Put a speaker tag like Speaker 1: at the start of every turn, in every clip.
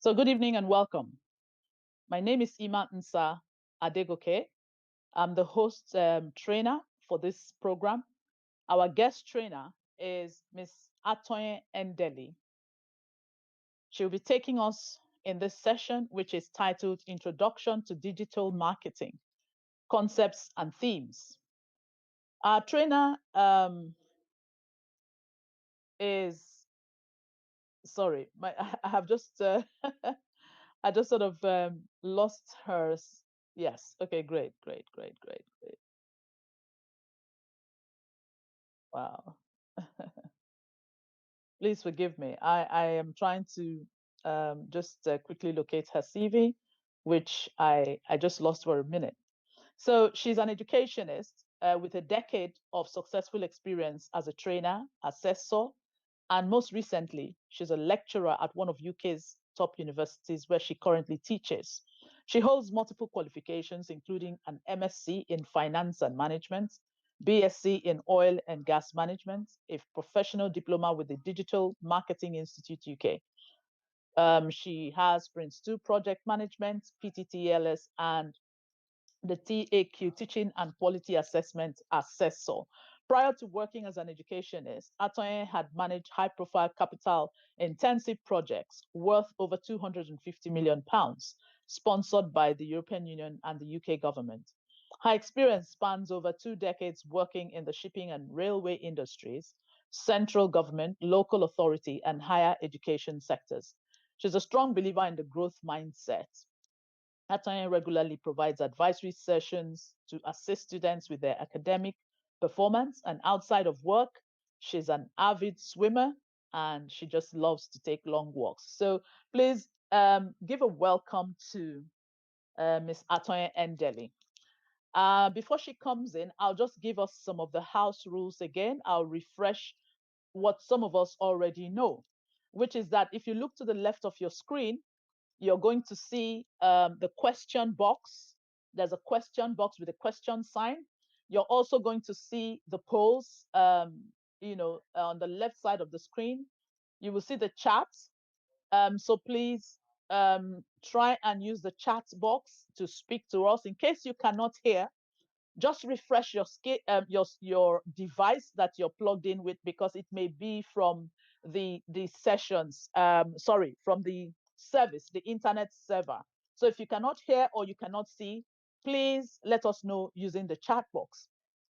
Speaker 1: So good evening and welcome. My name is Imah Adegoke. I'm the host trainer for this program. Our guest trainer is Miss Atoye Endeli. She'll be taking us in this session, which is titled Introduction to Digital Marketing, Concepts and Themes. Our trainer is, sorry, I have just, I just sort of lost her. Yes. Okay. Great. Great. Great. Great. Great. Wow. Please forgive me. I am trying to just quickly locate her CV, which I just lost for a minute. So she's an educationist with a decade of successful experience as a trainer, assessor, and most recently, she's a lecturer at one of UK's top universities where she currently teaches. She holds multiple qualifications, including an MSc in Finance and Management, BSc in Oil and Gas Management, a professional diploma with the Digital Marketing Institute UK. She has Prince 2 Project Management, PTTLS, and the TAQ, Teaching and Quality Assessment Assessor. Prior to working as an educationist, Atoye had managed high-profile capital-intensive projects worth over £250 million, sponsored by the European Union and the UK government. Her experience spans over 2 decades working in the shipping and railway industries, central government, local authority, and higher education sectors. She's a strong believer in the growth mindset. Atoye regularly provides advisory sessions to assist students with their academic performance. And outside of work, she's an avid swimmer and she just loves to take long walks. So please give a welcome to Miss Atoye Endeli. Before she comes in, I'll just give us some of the house rules again. I'll refresh what some of us already know, which is that if you look to the left of your screen, you're going to see the question box. There's a question box with a question sign. You're also going to see the polls, on the left side of the screen. You will see the chat. So please try and use the chat box to speak to us. In case you cannot hear, just refresh your device that you're plugged in with, because it may be from the sessions, from the service, the internet server. So if you cannot hear or you cannot see, please let us know using the chat box.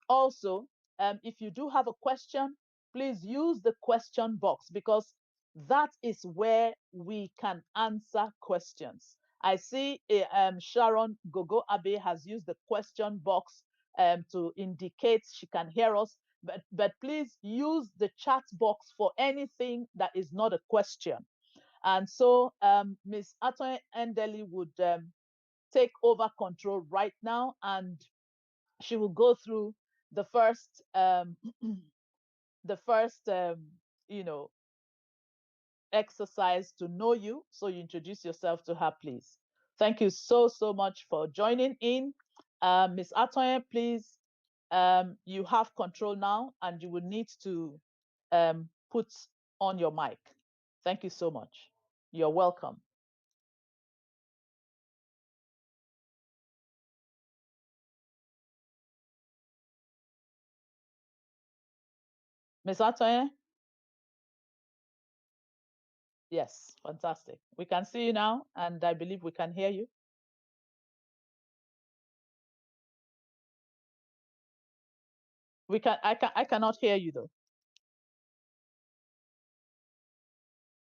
Speaker 1: Also, if you do have a question, please use the question box, because that is where we can answer questions. I see Sharon Gogo Abe has used the question box to indicate she can hear us. But please use the chat box for anything that is not a question. And so Ms. Atoye Endeli would take over control right now, and she will go through the first, the first, you know, exercise to know you. So you introduce yourself to her, please. Thank you so much for joining in. Ms. Atoye, please, you have control now, and you will need to put on your mic. Thank you so much. You're welcome. Ms. Atoye? Yes, fantastic. We can see you now, and I believe we can hear you. I cannot hear you though.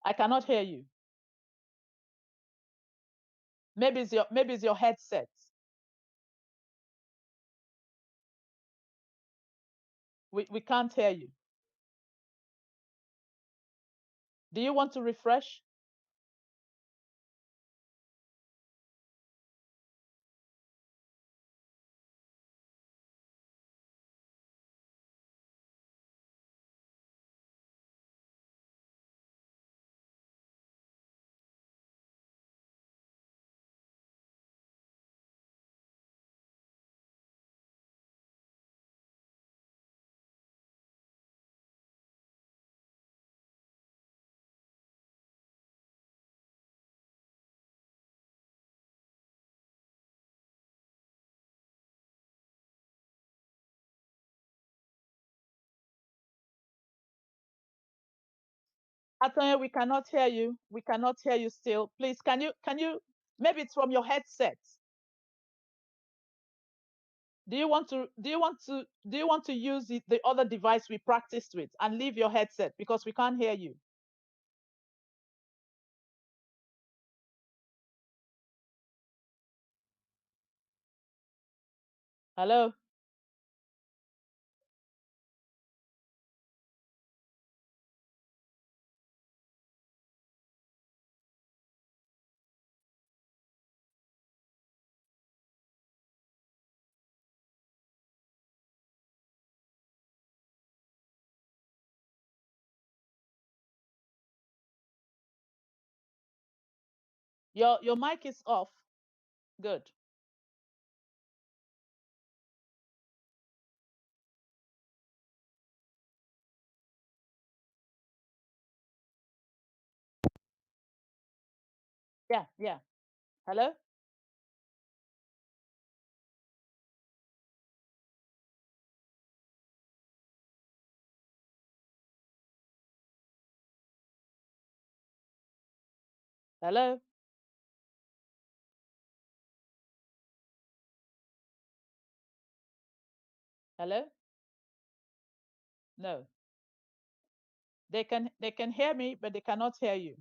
Speaker 1: I cannot hear you. Maybe it's your headset. We can't hear you. Do you want to refresh? Atoya, we cannot hear you. We cannot hear you still. Please, can you, maybe it's from your headset. Do you want to use the other device we practiced with and leave your headset because we can't hear you? Hello? Your mic is off. Good. Yeah, yeah. Hello? Hello? Hello? No. They can hear me, but they cannot hear you.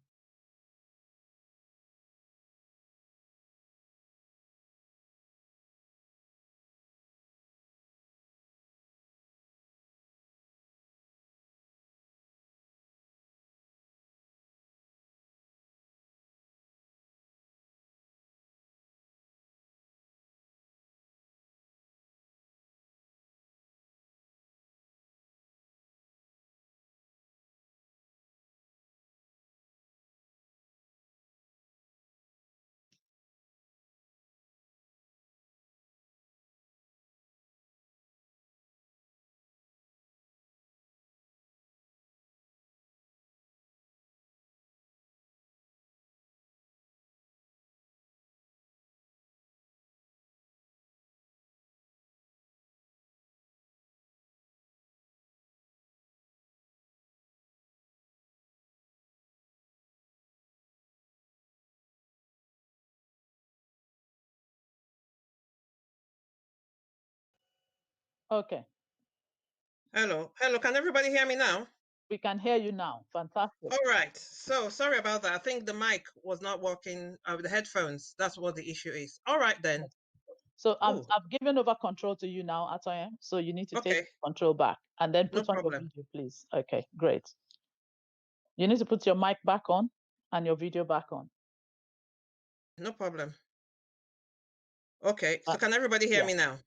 Speaker 1: Okay.
Speaker 2: Hello. Hello. Can everybody hear me now?
Speaker 1: We can hear you now. Fantastic.
Speaker 2: All right. So sorry about that. I think the mic was not working with the headphones. That's what the issue is. All right then.
Speaker 1: So
Speaker 2: Oh,
Speaker 1: I've given over control to you now, Atoya. So you need to take
Speaker 2: okay.
Speaker 1: control back and then
Speaker 2: No
Speaker 1: put on your
Speaker 2: problem.
Speaker 1: video, please. Okay, great. You need to put your mic back on and your video back on.
Speaker 2: No problem. Okay. So
Speaker 1: Uh,
Speaker 2: can everybody hear
Speaker 1: yeah.
Speaker 2: me now?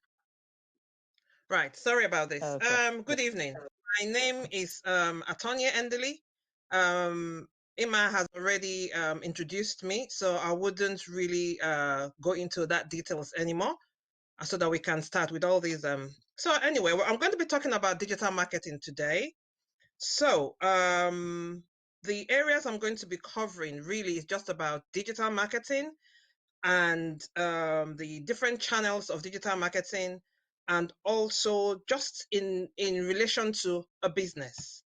Speaker 2: Right. Sorry about this.
Speaker 1: Okay.
Speaker 2: Good evening. My name is Atonya Endely. Um Imah has already introduced me, so I wouldn't really go into that details anymore, so that we can start with all these. So anyway, I'm going to be talking about digital marketing today. So the areas I'm going to be covering really is just about digital marketing and the different channels of digital marketing, and also just in relation to a business.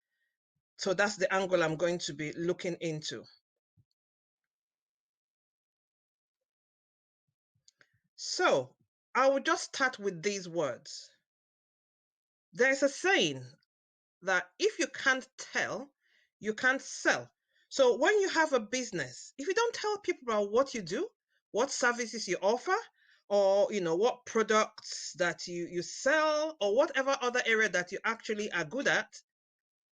Speaker 2: So that's the angle I'm going to be looking into. So I will just start with these words. There's a saying that if you can't tell, you can't sell. So when you have a business, if you don't tell people about what you do, what services you offer, or what products that you sell, or whatever other area that you actually are good at,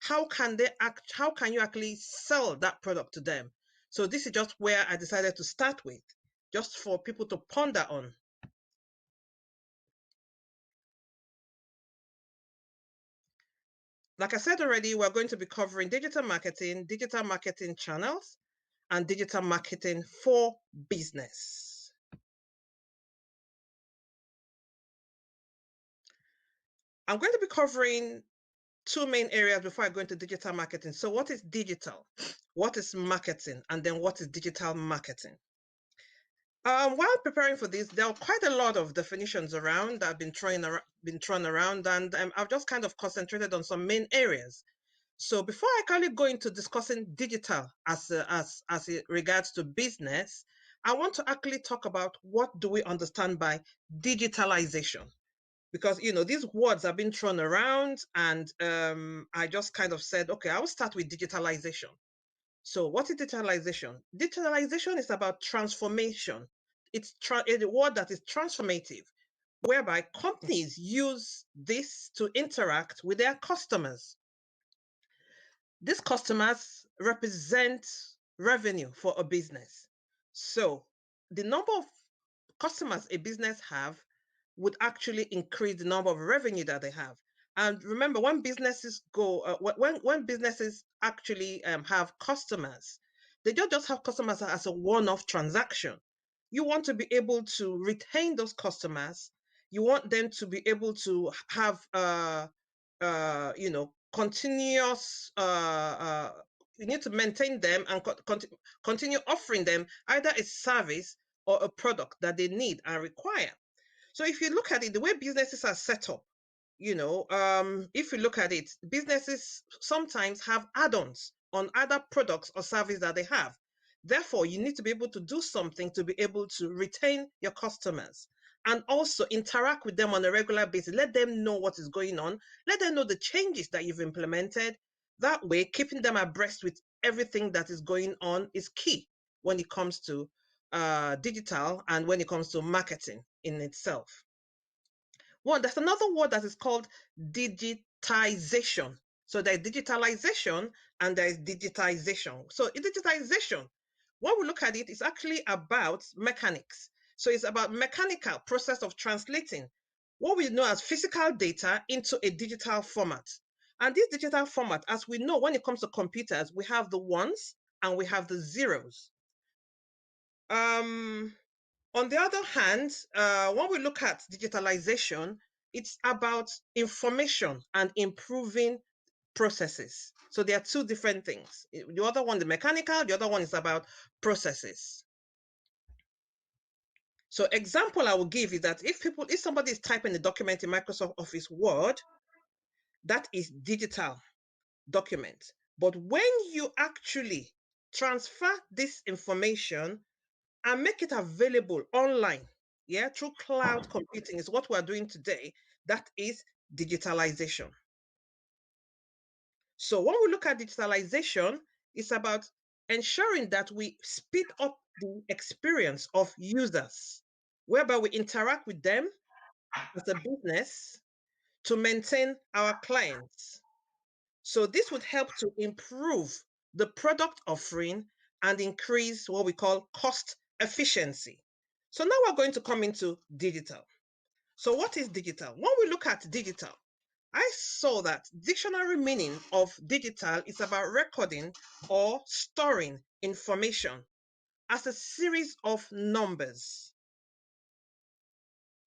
Speaker 2: how can you actually sell that product to them? So this is just where I decided to start with, just for people to ponder on. Like I said already, we're going to be covering digital marketing channels, and digital marketing for business. I'm going to be covering two main areas before I go into digital marketing. So what is digital? What is marketing? And then what is digital marketing? While preparing for this, there are quite a lot of definitions around that have been thrown around, and I've just kind of concentrated on some main areas. So before I can go into discussing digital as it regards to business, I want to actually talk about what do we understand by digitalization, because these words have been thrown around, and I just kind of said, okay, I will start with digitalization. So what is digitalization? Digitalization is about transformation. It's a word that is transformative, whereby companies use this to interact with their customers. These customers represent revenue for a business. So the number of customers a business have would actually increase the number of revenue that they have. And remember, when businesses when businesses actually have customers, they don't just have customers as a one-off transaction. You want to be able to retain those customers. You want them to be able to have continuous you need to maintain them and continue offering them either a service or a product that they need and require. So if you look at it, the way businesses are set up, if you look at it, businesses sometimes have add-ons on other products or services that they have. Therefore, you need to be able to do something to be able to retain your customers and also interact with them on a regular basis. Let them know what is going on. Let them know the changes that you've implemented. That way, keeping them abreast with everything that is going on is key when it comes to digital and when it comes to marketing in itself. One, there's another word that is called digitization. So there's digitalization and there's digitization. So in digitization, when we look at it, it's actually about mechanics. So it's about mechanical process of translating what we know as physical data into a digital format. And this digital format, as we know, when it comes to computers, we have the ones and we have the zeros. On the other hand, when we look at digitalization, it's about information and improving processes. So there are two different things. The other one, the mechanical, the other one is about processes. So example I will give is that if somebody is typing a document in Microsoft Office Word, that is digital document. But when you actually transfer this information and make it available online, through cloud computing is what we're doing today. That is digitalization. So when we look at digitalization, it's about ensuring that we speed up the experience of users, whereby we interact with them as a business to maintain our clients. So this would help to improve the product offering and increase what we call cost efficiency. So now we're going to come into digital. So what is digital? When we look at digital, I saw that dictionary meaning of digital is about recording or storing information as a series of numbers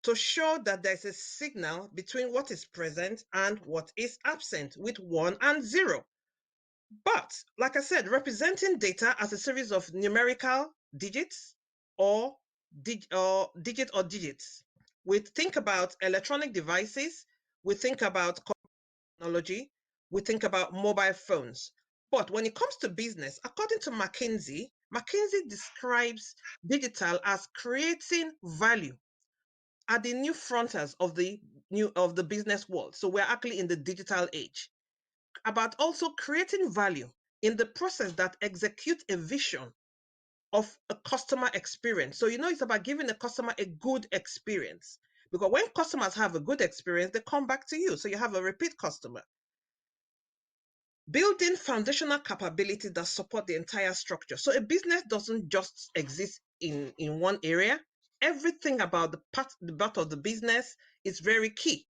Speaker 2: to show that there's a signal between what is present and what is absent with 1 and 0. But, like I said, representing data as a series of numerical digits or digits. We think about electronic devices, we think about technology, we think about mobile phones. But when it comes to business, according to McKinsey describes digital as creating value at the new frontiers of the business world. So we're actually in the digital age. About also creating value in the process that execute a vision of a customer experience. So it's about giving the customer a good experience. Because when customers have a good experience, they come back to you. So you have a repeat customer. Building foundational capabilities that support the entire structure. So a business doesn't just exist in one area. Everything about the part of the business is very key.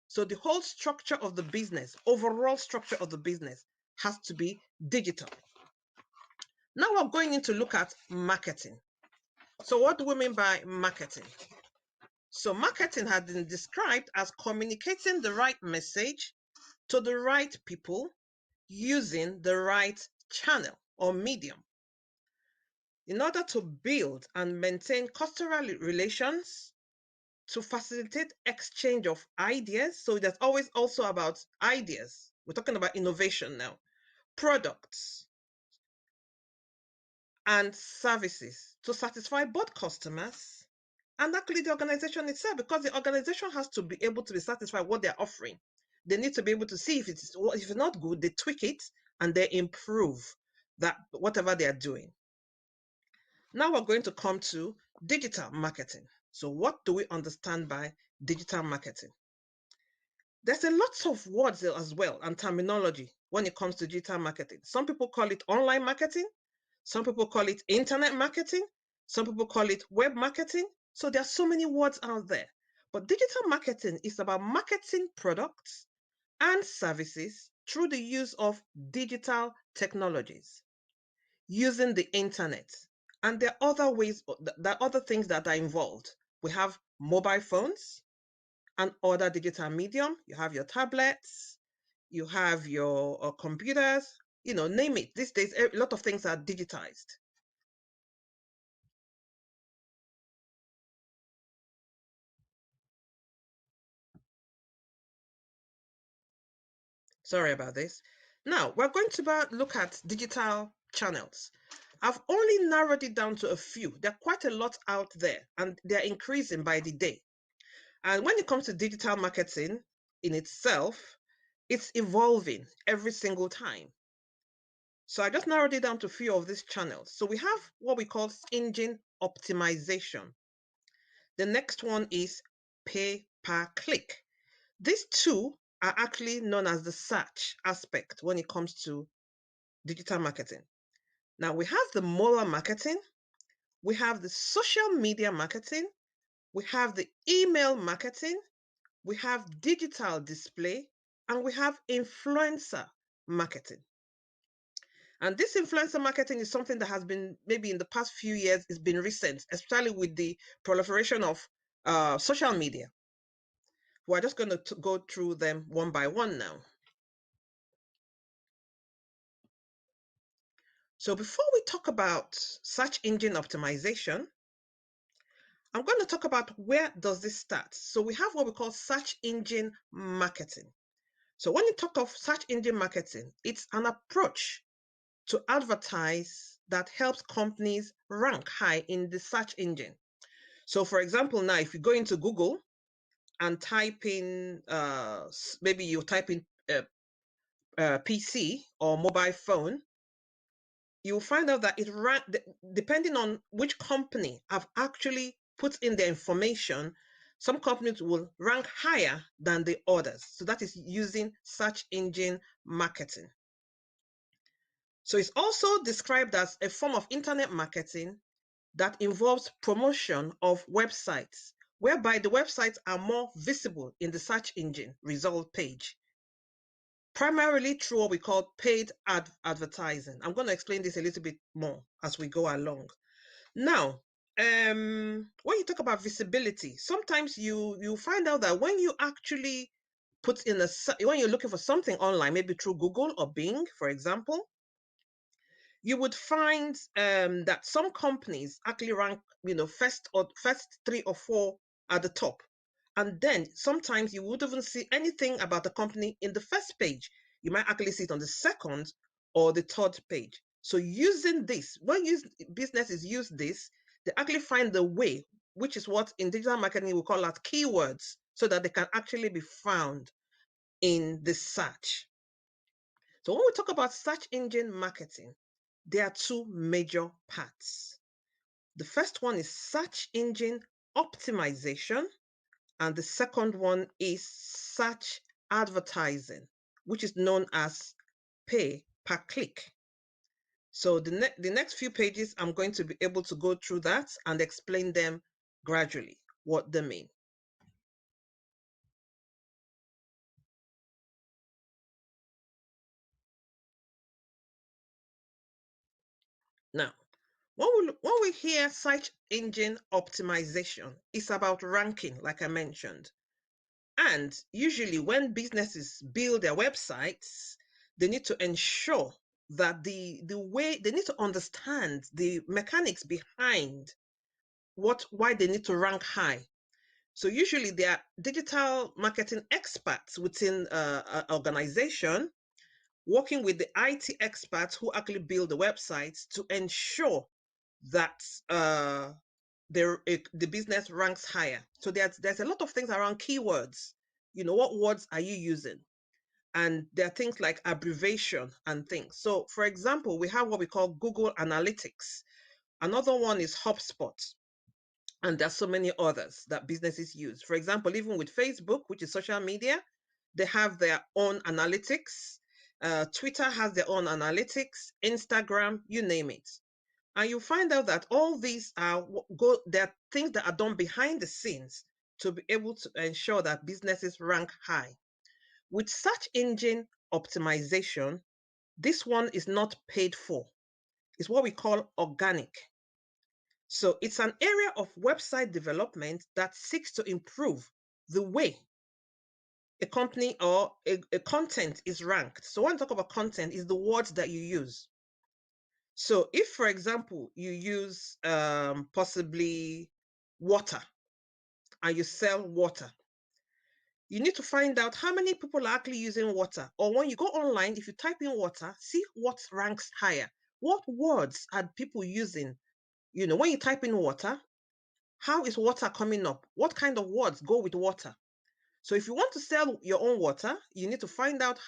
Speaker 2: So the whole structure of the business, overall structure of the business, has to be digital. Now we're going in to look at marketing. So what do we mean by marketing? So marketing has been described as communicating the right message to the right people using the right channel or medium in order to build and maintain customer relations, to facilitate exchange of ideas. So that's always also about ideas. We're talking about innovation now. products and services to satisfy both customers and actually the organization itself, because the organization has to be able to be satisfied with what they're offering. They need to be able to see if it's not good, they tweak it and they improve that whatever they are doing. Now we're going to come to digital marketing. So what do we understand by digital marketing? There's a lot of words as well and terminology when it comes to digital marketing. Some people call it online marketing. Some people call it internet marketing. Some people call it web marketing. So there are so many words out there. But digital marketing is about marketing products and services through the use of digital technologies, using the internet. And there are other ways, there are other things that are involved. We have mobile phones and other digital medium. You have your tablets, you have your computers, name it. These days, a lot of things are digitized. Sorry about this. Now, we're going to look at digital channels. I've only narrowed it down to a few. There are quite a lot out there, and they're increasing by the day. And when it comes to digital marketing in itself, it's evolving every single time. So I just narrowed it down to a few of these channels. So we have what we call engine optimization. The next one is pay per click. These two are actually known as the search aspect when it comes to digital marketing. Now we have the mobile marketing, we have the social media marketing, we have the email marketing, we have digital display, and we have influencer marketing. And this influencer marketing is something that has been maybe in the past few years, it's been recent, especially with the proliferation of social media. We're just going to go through them one by one now. So before we talk about search engine optimization, I'm going to talk about where does this start. So we have what we call search engine marketing. So when you talk of search engine marketing, it's an approach to advertise that helps companies rank high in the search engine. So for example, now if you go into Google and type in, maybe you type in PC or mobile phone, you'll find out that it depending on which company have actually put in their information, some companies will rank higher than the others. So that is using search engine marketing. So it's also described as a form of internet marketing that involves promotion of websites, whereby the websites are more visible in the search engine result page, primarily through what we call paid advertising. I'm going to explain this a little bit more as we go along. Now, when you talk about visibility, sometimes you find out that when you actually when you're looking for something online, maybe through Google or Bing, for example, you would find that some companies actually rank, first 3 or 4 at the top. And then sometimes you wouldn't even see anything about the company in the first page. You might actually see it on the second or the third page. So using this, when businesses use this, they actually find the way, which is what in digital marketing we call that keywords, so that they can actually be found in the search. So when we talk about search engine marketing, there are 2 major parts. The first one is search engine optimization, and the second one is search advertising, which is known as pay per click. So the next few pages, I'm going to be able to go through that and explain them gradually, what they mean. Now, when we hear search engine optimization, it's about ranking, like I mentioned. And usually when businesses build their websites, they need to ensure that the way they need to understand the mechanics behind why they need to rank high. So usually there are digital marketing experts within an organization working with the IT experts who actually build the websites to ensure that the business ranks higher. So there's a lot of things around keywords. What words are you using? And there are things like abbreviation and things. So, for example, we have what we call Google Analytics. Another one is HubSpot. And there's so many others that businesses use. For example, even with Facebook, which is social media, they have their own analytics. Twitter has their own analytics, Instagram, you name it. And you find out that all these they're things that are done behind the scenes to be able to ensure that businesses rank high. With search engine optimization, this one is not paid for. It's what we call organic. So it's an area of website development that seeks to improve the way a company or a content is ranked. So when I talk about content, is the words that you use. So if, for example, you use possibly water and you sell water, you need to find out how many people are actually using water. Or when you go online, if you type in water, see what ranks higher. What words are people using? When you type in water, how is water coming up? What kind of words go with water? So if you want to sell your own water, you need to find out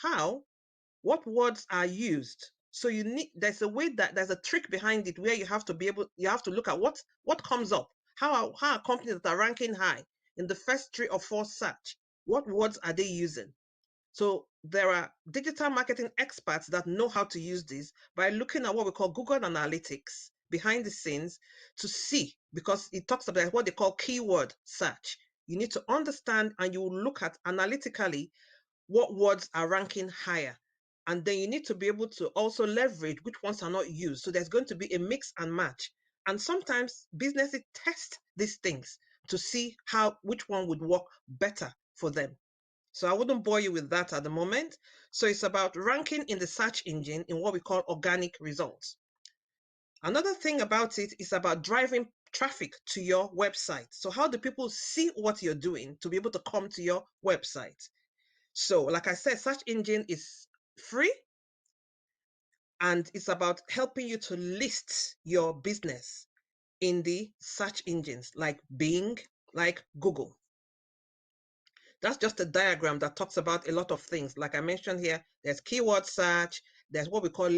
Speaker 2: what words are used. So there's a trick behind it where you have to look at what comes up. How are companies that are ranking high in the first 3 or 4 search? What words are they using? So there are digital marketing experts that know how to use this by looking at what we call Google Analytics behind the scenes to see, because it talks about what they call keyword search. You need to understand and you look at analytically what words are ranking higher. And then you need to be able to also leverage which ones are not used. So there's going to be a mix and match. And sometimes businesses test these things to see which one would work better for them. So I wouldn't bore you with that at the moment. So it's about ranking in the search engine in what we call organic results. Another thing about it is about driving traffic to your website. So how do people see what you're doing to be able to come to your website? So like I said, search engine is free and it's about helping you to list your business in the search engines like Bing, like Google. That's just a diagram that talks about a lot of things. Like I mentioned here, there's keyword search, there's what we call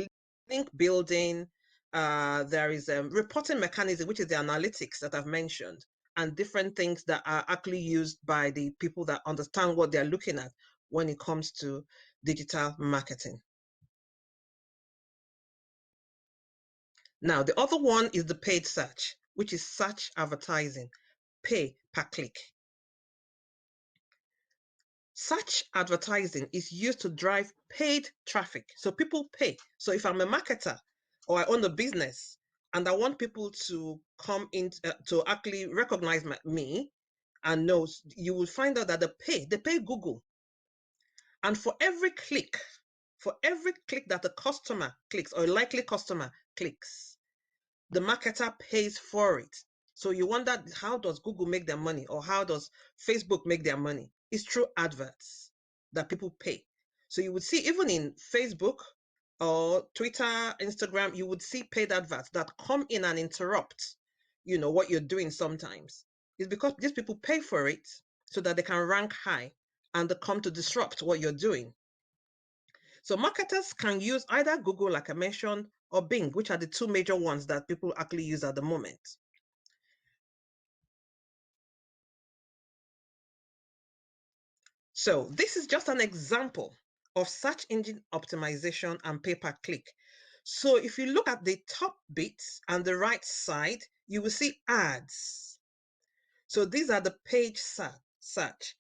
Speaker 2: link building, there is a reporting mechanism, which is the analytics that I've mentioned, and different things that are actually used by the people that understand what they're looking at when it comes to digital marketing. Now, the other one is the paid search, which is search advertising, pay per click. Search advertising is used to drive paid traffic. So people pay. So if I'm a marketer or I own a business and I want people to come in to actually recognize me and know, you will find out that they pay Google. And for every click that a customer clicks or a likely customer clicks, the marketer pays for it. So you wonder, how does Google make their money or how does Facebook make their money? It's through adverts that people pay. So you would see even in Facebook or Twitter, Instagram, you would see paid adverts that come in and interrupt, what you're doing sometimes. It's because these people pay for it so that they can rank high and they come to disrupt what you're doing. So marketers can use either Google, like I mentioned, or Bing, which are the 2 major ones that people actually use at the moment. So this is just an example of search engine optimization and pay-per-click. So if you look at the top bits and the right side, you will see ads. So these are the page search.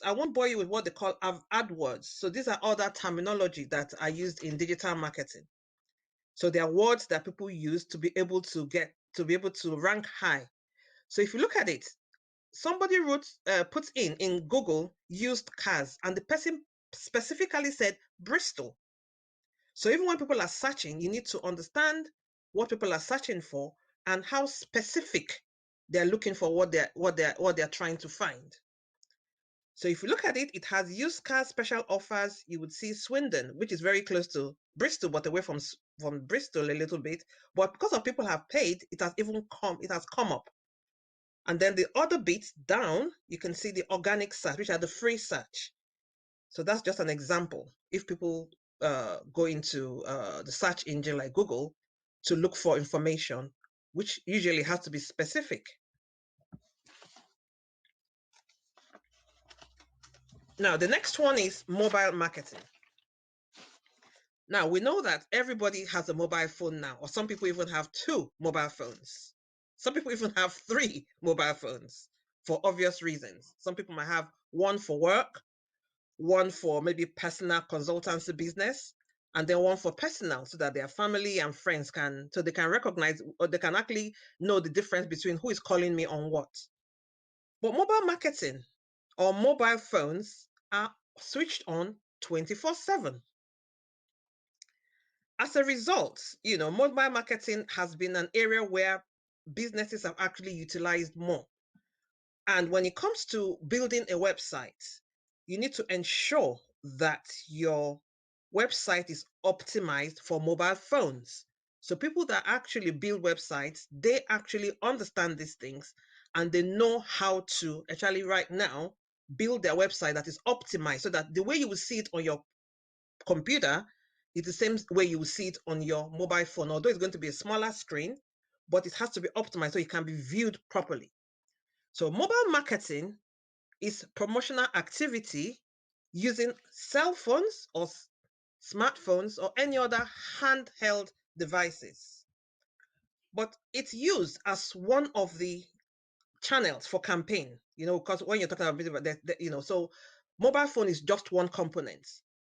Speaker 2: I won't bore you with what they call AdWords. So these are other terminology that are used in digital marketing. So they are words that people use to be able to rank high. So if you look at it, somebody puts in Google used cars, and the person specifically said Bristol. So even when people are searching, you need to understand what people are searching for and how specific they're looking for what they're trying to find. So if you look at it, it has used car special offers. You would see Swindon, which is very close to Bristol, but away from Bristol a little bit. But because of people have paid, it has come up. And then the other bits down, you can see the organic search, which are the free search. So that's just an example. If people go into the search engine like Google to look for information, which usually has to be specific. Now, the next one is mobile marketing. Now, we know that everybody has a mobile phone now, or some people even have 2 mobile phones. Some people even have 3 mobile phones for obvious reasons. Some people might have one for work, one for maybe personal consultancy business, and then one for personal, so that their family and friends so they can recognize, or they can actually know the difference between who is calling me on what. But mobile marketing or mobile phones are switched on 24/7. As a result, mobile marketing has been an area where businesses have actually utilized more. And when it comes to building a website, you need to ensure that your website is optimized for mobile phones. So people that actually build websites, they actually understand these things, and they know how to actually right now build their website that is optimized, so that the way you will see it on your computer is the same way you will see it on your mobile phone, although it's going to be a smaller screen, but it has to be optimized so it can be viewed properly. So mobile marketing is promotional activity using cell phones or smartphones or any other handheld devices. But it's used as one of the channels for campaign, because when you're talking about that, so mobile phone is just one component,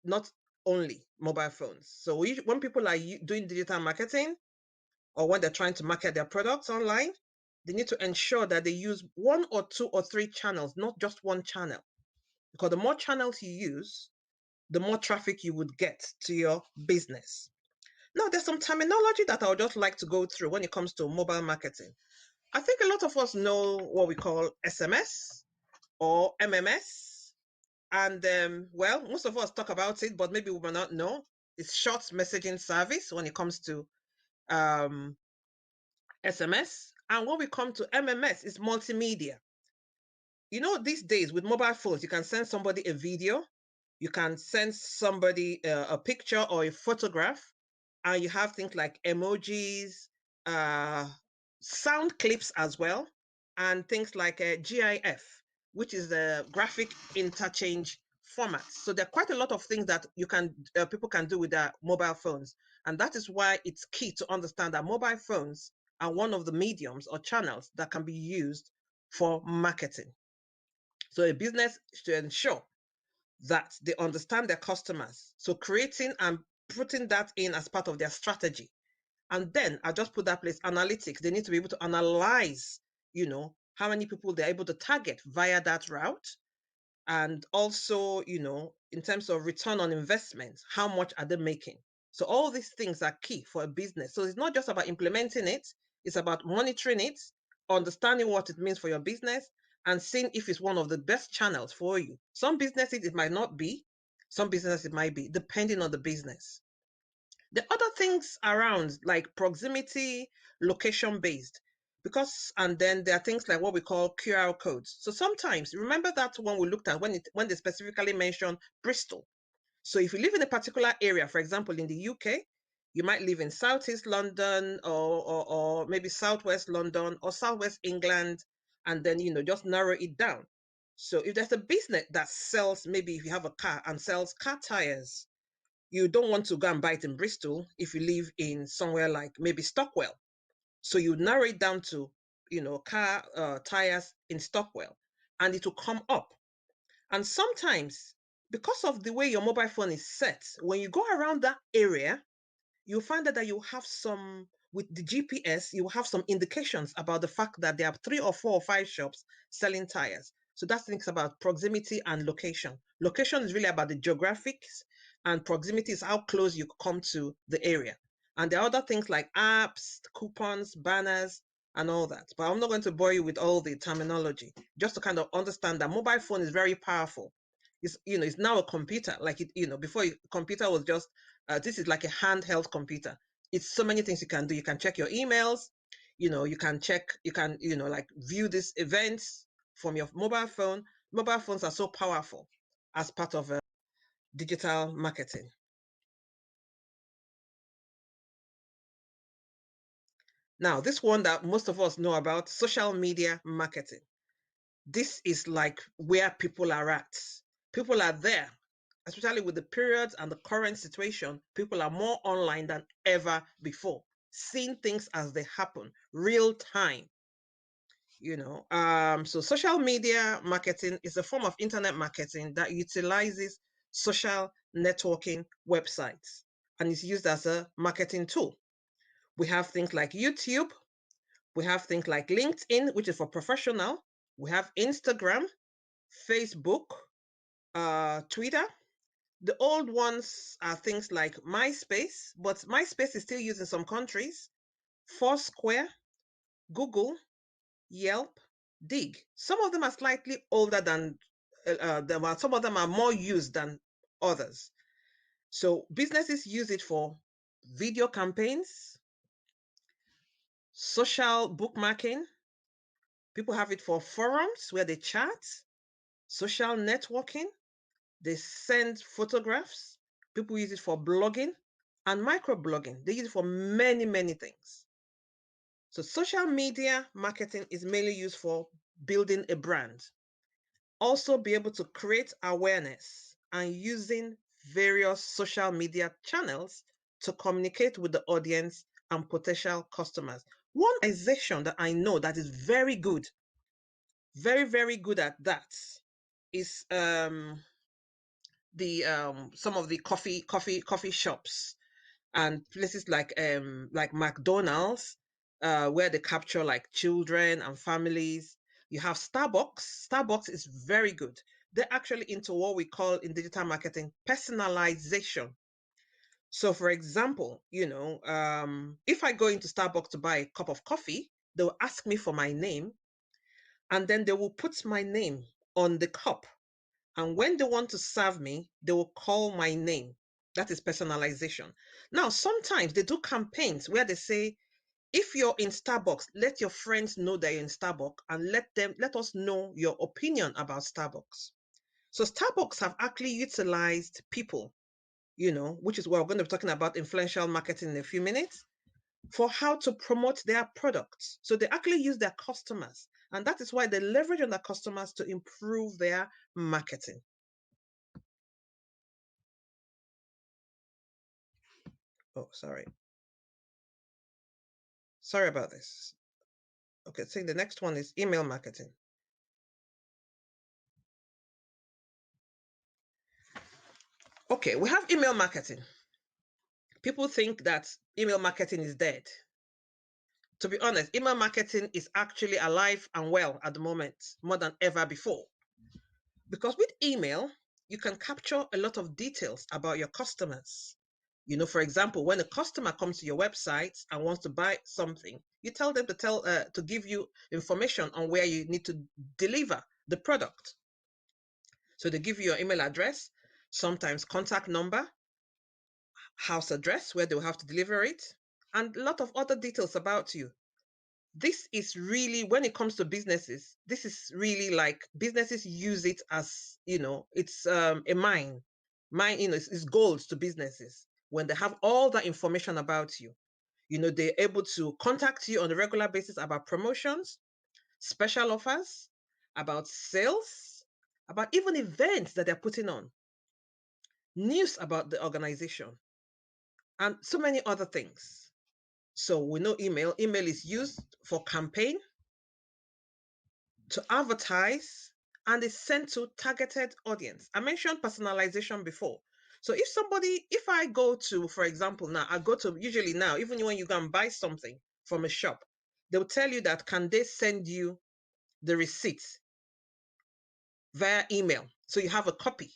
Speaker 2: not only mobile phones. So when people are doing digital marketing, or when they're trying to market their products online, they need to ensure that they use 1 or 2 or 3 channels, not just one channel. Because the more channels you use, the more traffic you would get to your business. Now, there's some terminology that I would just like to go through when it comes to mobile marketing. I think a lot of us know what we call SMS or MMS. And well, most of us talk about it, but maybe we may not know. It's short messaging service when it comes to SMS. And when we come to MMS, it's multimedia. These days with mobile phones, you can send somebody a video, you can send somebody a picture or a photograph, and you have things like emojis, sound clips as well, and things like GIF, which is the graphic interchange format. So there are quite a lot of things that people can do with their mobile phones, and that is why it's key to understand that mobile phones are one of the mediums or channels that can be used for marketing. So a business should ensure that they understand their customers. So creating and putting that in as part of their strategy. And then I just put that place, analytics. They need to be able to analyze, how many people they're able to target via that route. And also, in terms of return on investment, how much are they making? So all these things are key for a business. So it's not just about implementing it, it's about monitoring it, understanding what it means for your business, and seeing if it's one of the best channels for you. Some businesses it might not be, some businesses it might be, depending on the business. The other things around, like proximity, location based, and then there are things like what we call QR codes. So sometimes, remember that one we looked at when they specifically mentioned Bristol. So if you live in a particular area, for example, in the UK, you might live in Southeast London or maybe Southwest London or Southwest England, and then, just narrow it down. So if there's a business that sells, maybe if you have a car and sells car tires, you don't want to go and buy it in Bristol if you live in somewhere like maybe Stockwell. So you narrow it down to, car tires in Stockwell, and it will come up. And sometimes, because of the way your mobile phone is set, when you go around that area, you'll find that you have with the GPS, you have some indications about the fact that there are 3 or 4 or 5 shops selling tires. So that's things about proximity and location. Location is really about the geographics, and proximity is how close you come to the area. And there are other things like apps, coupons, banners, and all that. But I'm not going to bore you with all the terminology, just to kind of understand that mobile phone is very powerful. It's now a computer. Like before computer was just this is like a handheld computer. It's so many things you can do. You can check your emails. You can like view these events from your mobile phone. Mobile phones are so powerful as part of digital marketing. Now, this one that most of us know about, social media marketing. This is like where people are at. People are there, especially with the periods and the current situation. People are more online than ever before, seeing things as they happen, real time. So social media marketing is a form of internet marketing that utilizes social networking websites and is used as a marketing tool. We have things like YouTube. We have things like LinkedIn, which is for professional. We have Instagram, Facebook, Twitter. The old ones are things like MySpace, but MySpace is still used in some countries. Foursquare, Google, Yelp, Dig. Some of them are slightly older than some of them are more used than others. So businesses use it for video campaigns, social bookmarking. People have it for forums where they chat, social networking. They send photographs. People use it for blogging and microblogging. They use it for many, many things. So social media marketing is mainly used for building a brand. Also be able to create awareness and using various social media channels to communicate with the audience and potential customers. One organization that I know that is very good, very, very good at that is some of the coffee shops and places like McDonald's, where they capture like children and families. You have Starbucks. Starbucks is very good. They're actually into what we call in digital marketing personalization. So, for example, if I go into Starbucks to buy a cup of coffee, they'll ask me for my name, and then they will put my name on the cup. And when they want to serve me, they will call my name. That is personalization. Now, sometimes they do campaigns where they say, if you're in Starbucks, let your friends know that you're in Starbucks and let us know your opinion about Starbucks. So Starbucks have actually utilized people, which is what we're going to be talking about influential marketing in a few minutes, for how to promote their products. So they actually use their customers. And that is why they leverage on their customers to improve their marketing. Oh, sorry. Sorry about this. Okay, so the next one is email marketing. Okay, we have email marketing. People think that email marketing is dead. To be honest, email marketing is actually alive and well at the moment, more than ever before. Because with email, you can capture a lot of details about your customers. For example, when a customer comes to your website and wants to buy something, you tell them to give you information on where you need to deliver the product. So they give you your email address, sometimes contact number, house address where they'll have to deliver it, and a lot of other details about you. This is really, when it comes to businesses, this is really like businesses use it as, it's a mine. It's gold to businesses when they have all that information about you. They're able to contact you on a regular basis about promotions, special offers, about sales, about even events that they're putting on, news about the organization, and so many other things. So we know email. Email is used for campaign, to advertise, and is sent to targeted audience. I mentioned personalization before. So if I go to, for example, now I go to, usually now, even when you go and buy something from a shop, they'll tell you that can they send you the receipt via email. So you have a copy.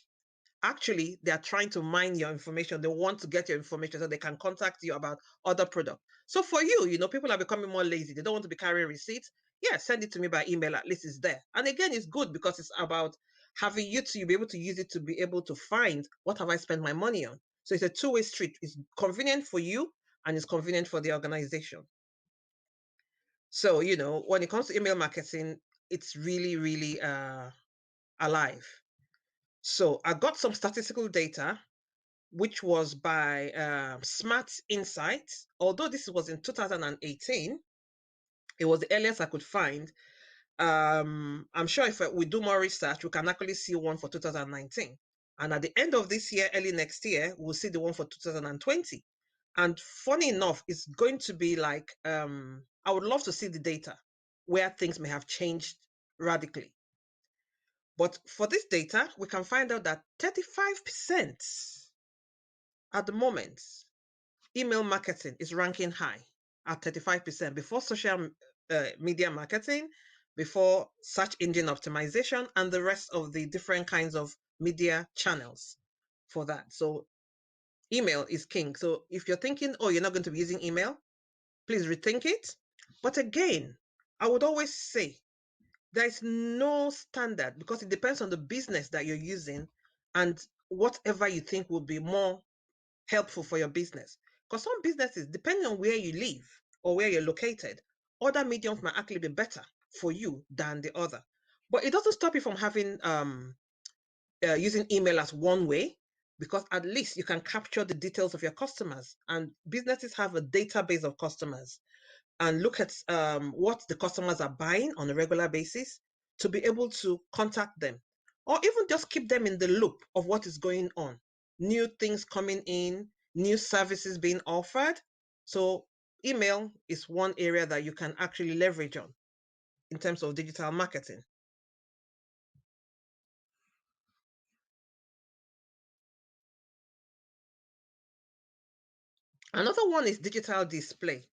Speaker 2: actually they are trying to mine your information. They want to get your information so they can contact you about other products. So for you, people are becoming more lazy. They don't want to be carrying receipts. Yeah, send it to me by email. At least it's there. And again, it's good because it's about having you to be able to use it to be able to find what have I spent my money on. So it's a two-way street. It's convenient for you and it's convenient for the organization. So, when it comes to email marketing, it's really, really alive. So I got some statistical data, which was by Smart Insights. Although this was in 2018, it was the earliest I could find. I'm sure if we do more research, we can actually see one for 2019. And at the end of this year, early next year, we'll see the one for 2020. And funny enough, it's going to be like, I would love to see the data where things may have changed radically. But for this data, we can find out that 35% at the moment, email marketing is ranking high at 35% before social media marketing, before search engine optimization, and the rest of the different kinds of media channels for that. So email is king. So if you're thinking, oh, you're not going to be using email, please rethink it. But again, I would always say there is no standard because it depends on the business that you're using and whatever you think will be more helpful for your business. Because some businesses, depending on where you live or where you're located, other mediums might actually be better for you than the other. But it doesn't stop you from having using email as one way, because at least you can capture the details of your customers, and businesses have a database of customers and look at what the customers are buying on a regular basis to be able to contact them, or even just keep them in the loop of what is going on, new things coming in, new services being offered. So email is one area that you can actually leverage on in terms of digital marketing. Another one is digital display.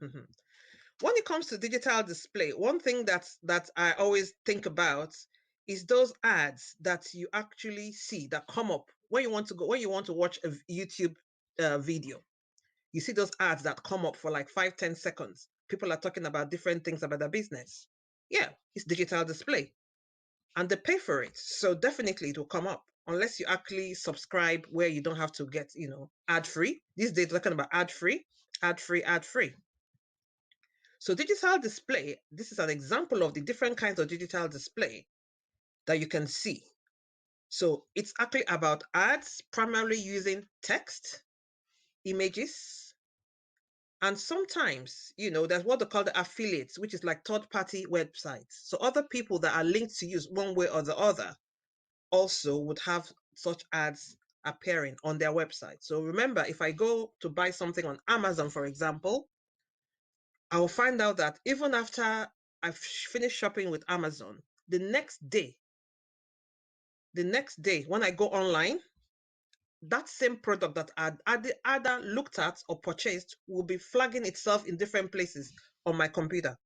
Speaker 2: When it comes to digital display, one thing that I always think about is those ads that you actually see that come up when you want to watch a YouTube video. You see those ads that come up for like 5-10 seconds. People are talking about different things about their business. Yeah, it's digital display, and they pay for it. So definitely it will come up unless you actually subscribe where you don't have to get ad free. These days talking about ad free, ad free, ad free. So digital display, this is an example of the different kinds of digital display that you can see. So it's actually about ads, primarily using text, images, and sometimes, there's what they call the affiliates, which is like third-party websites. So other people that are linked to you one way or the other also would have such ads appearing on their website. So remember, if I go to buy something on Amazon, for example, I will find out that even after I've finished shopping with Amazon, the next day, when I go online, that same product that I'd either looked at or purchased will be flagging itself in different places on my computer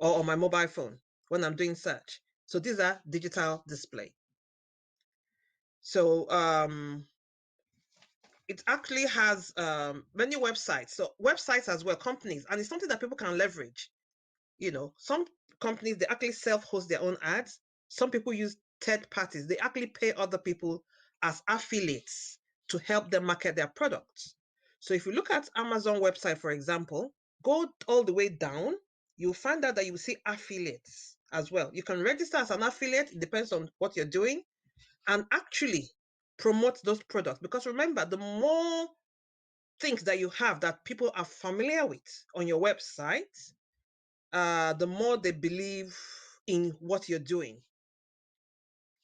Speaker 2: or on my mobile phone when I'm doing search. So these are digital display. So it actually has many websites. So websites as well, companies, and it's something that people can leverage. Some companies, they actually self-host their own ads. Some people use third parties. They actually pay other people as affiliates to help them market their products. So if you look at Amazon website, for example, go all the way down, you'll find out that you will see affiliates as well. You can register as an affiliate. It depends on what you're doing, and actually promote those products. Because remember, the more things that you have that people are familiar with on your website, the more they believe in what you're doing.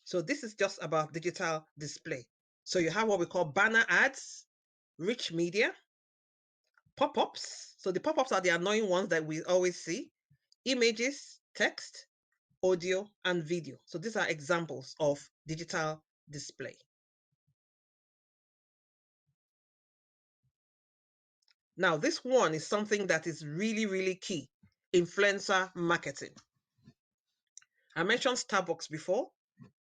Speaker 2: So this is just about digital display. So you have what we call banner ads, rich media, pop-ups. So the pop-ups are the annoying ones that we always see, images, text, audio, and video. So these are examples of digital display. Now, this one is something that is really, really key, influencer marketing. I mentioned Starbucks before.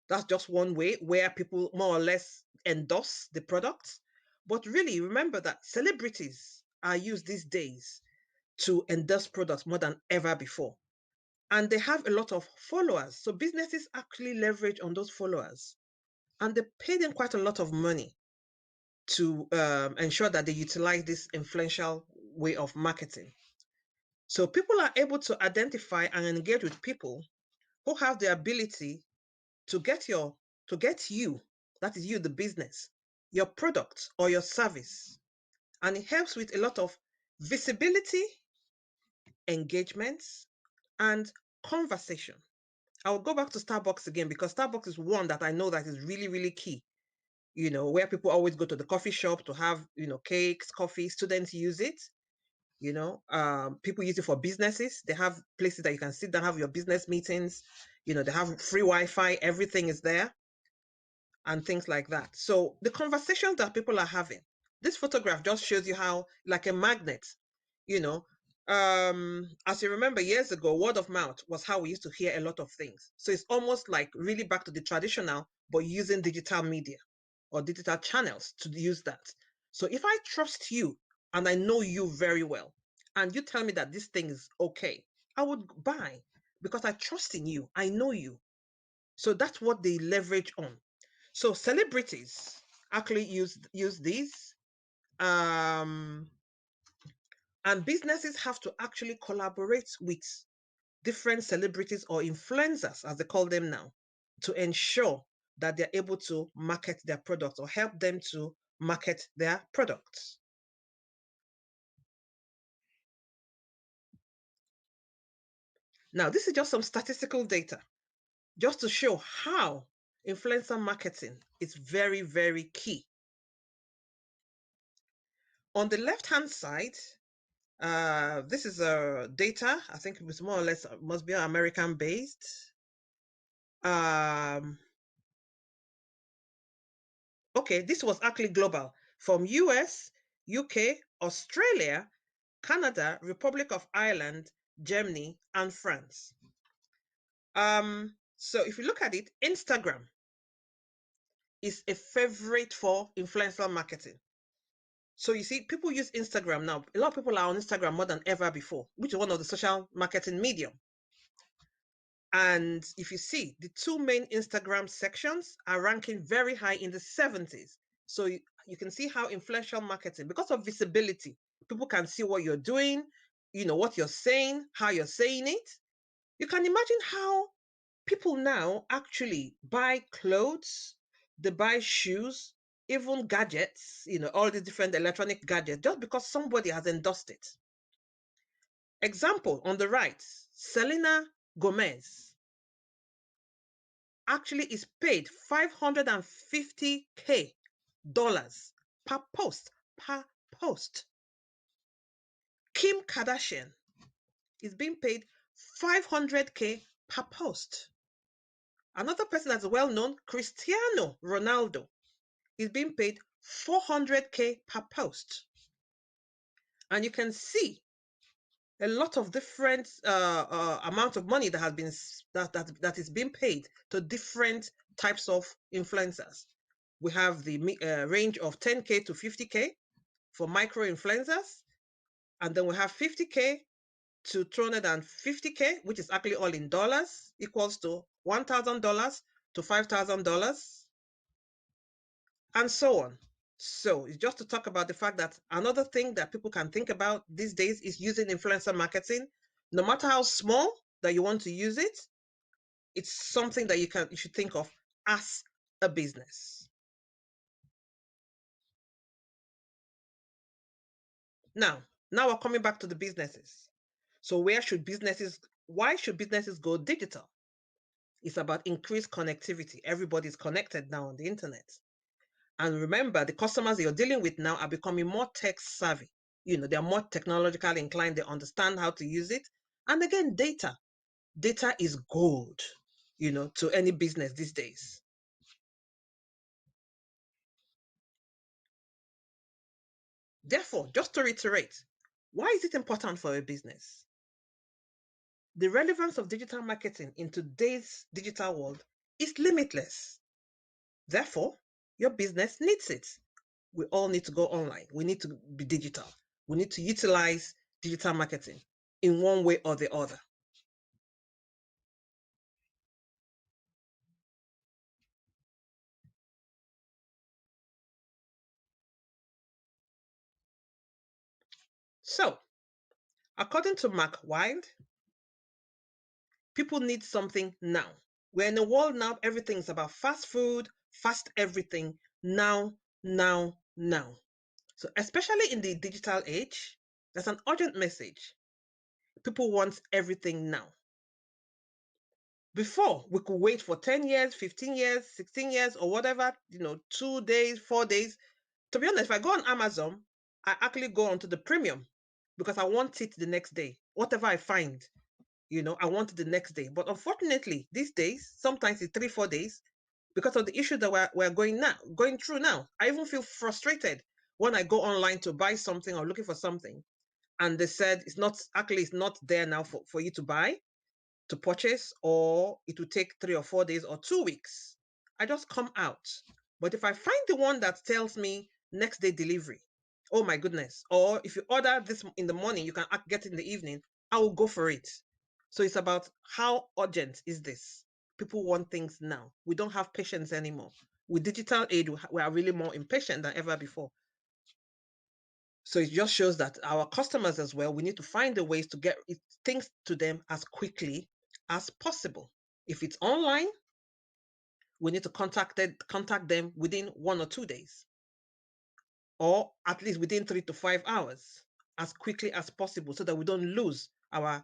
Speaker 2: That's just one way where people more or less endorse the products. But really, remember that celebrities are used these days to endorse products more than ever before. And they have a lot of followers. So businesses actually leverage on those followers. And they pay them quite a lot of money to ensure that they utilize this influential way of marketing. So people are able to identify and engage with people who have the ability to get you, that is you, the business, your product or your service. And it helps with a lot of visibility, engagements, and conversation. I will go back to Starbucks again because Starbucks is one that I know that is really, really key. Where people always go to the coffee shop to have, cakes, coffee. Students use it. People use it for businesses. They have places that you can sit down, have your business meetings. They have free Wi-Fi. Everything is there and things like that. So the conversations that people are having, this photograph just shows you how, like a magnet, you know, as you remember years ago, word of mouth was how we used to hear a lot of things. So it's almost like really back to the traditional, but using digital media or digital channels to use that. So if I trust you and I know you very well, and you tell me that this thing is okay, I would buy because I trust in you. I know you. So that's what they leverage on. So celebrities actually use these, and businesses have to actually collaborate with different celebrities or influencers, as they call them now, to ensure that they're able to market their products or help them to market their products. Now, this is just some statistical data just to show how influencer marketing is very, very key. On the left-hand side, this is data. I think it was more or less must be American based. Okay, this was actually global from US, UK, Australia, Canada, Republic of Ireland, Germany, and France. So if you look at it, Instagram is a favorite for influencer marketing. So you see, people use Instagram now. A lot of people are on Instagram more than ever before, which is one of the social marketing medium. And if you see, the two main Instagram sections are ranking very high in the 70s. So you can see how influential marketing, because of visibility, people can see what you're doing, what you're saying, how you're saying it. You can imagine how people now actually buy clothes, they buy shoes, even gadgets, all the different electronic gadgets, just because somebody has endorsed it. Example on the right, Selena Gomez actually is paid $550K per post. Kim Kardashian is being paid $500K per post. Another person that's well known, Cristiano Ronaldo, is being paid $400K per post. And you can see a lot of different amount of money that has been that is being paid to different types of influencers. We have the range of 10K to 50K for micro influencers, and then we have 50K to 250K, which is actually all in dollars, equals to $1,000 to $5,000, and so on. So it's just to talk about the fact that another thing that people can think about these days is using influencer marketing. No matter how small that you want to use it, it's something that you should think of as a business. Now we're coming back to the businesses. So why should businesses go digital? It's about increased connectivity. Everybody's connected now on the internet. And remember, the customers you're dealing with now are becoming more tech savvy. They're more technologically inclined. They understand how to use it. And again, data is gold, to any business these days. Therefore, just to reiterate, why is it important for a business? The relevance of digital marketing in today's digital world is limitless. Therefore, Your business needs it. We all need to go online. We need to be digital. We need to utilize digital marketing in one way or the other. So, according to Mark Wilde, people need something now. We're in a world now, everything's about fast food, fast everything, now, now, now. So, especially in the digital age, there's an urgent message. People want everything now. Before, we could wait for 10 years, 15 years, 16 years, or whatever, 2 days, 4 days. To be honest, if I go on Amazon, I actually go onto the premium because I want it the next day. Whatever I find, I want it the next day. But unfortunately, these days, sometimes it's 3, 4 days because of the issue that we're going through now. I even feel frustrated when I go online to buy something or looking for something, and they said it's not there now for you to buy, to purchase, or it will take 3 or 4 days or 2 weeks. I just come out. But if I find the one that tells me next day delivery, oh my goodness, or if you order this in the morning, you can get it in the evening, I will go for it. So it's about how urgent is this? People want things now. We don't have patience anymore. With digital age, we are really more impatient than ever before. So it just shows that our customers as well, we need to find the ways to get things to them as quickly as possible. If it's online, we need to contact them within 1 or 2 days, or at least within 3 to 5 hours, as quickly as possible, so that we don't lose our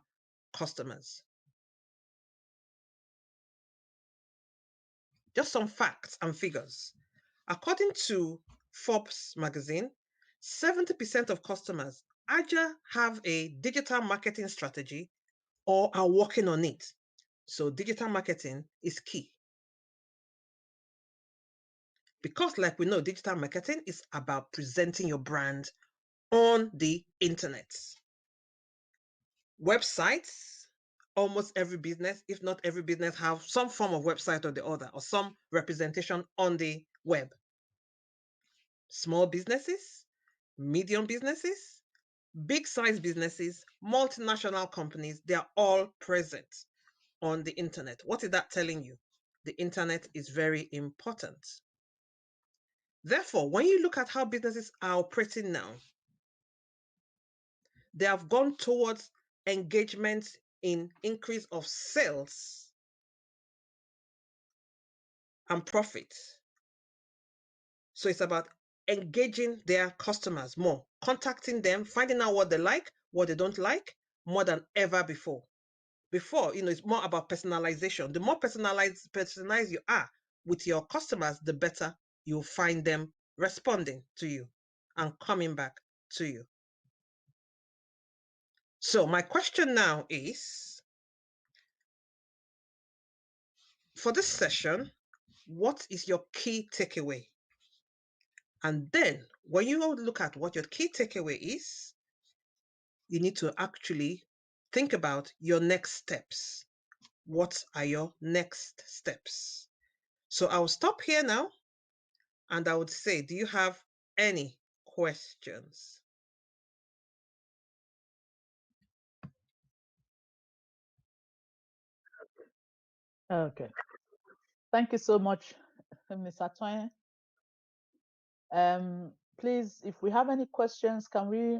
Speaker 2: customers. Just some facts and figures. According to Forbes magazine, 70% of customers either have a digital marketing strategy or are working on it. So digital marketing is key. Because like we know, digital marketing is about presenting your brand on the internet. Websites, almost every business, if not every business, have some form of website or the other, or some representation on the web. Small businesses, medium businesses, big size businesses, multinational companies, they are all present on the internet. What is that telling you? The internet is very important. Therefore, when you look at how businesses are operating now, they have gone towards engagement in increase of sales and profit. So it's about engaging their customers more, contacting them, finding out what they like, what they don't like, more than ever before. Before, it's more about personalization. The more personalized you are with your customers, the better you'll find them responding to you and coming back to you. So my question now is, for this session, what is your key takeaway? And then when you look at what your key takeaway is, you need to actually think about your next steps. What are your next steps? So I'll stop here now, and I would say, do you have any questions?
Speaker 1: Okay. Thank you so much, Ms. Atoye. Please, if we have any questions, can we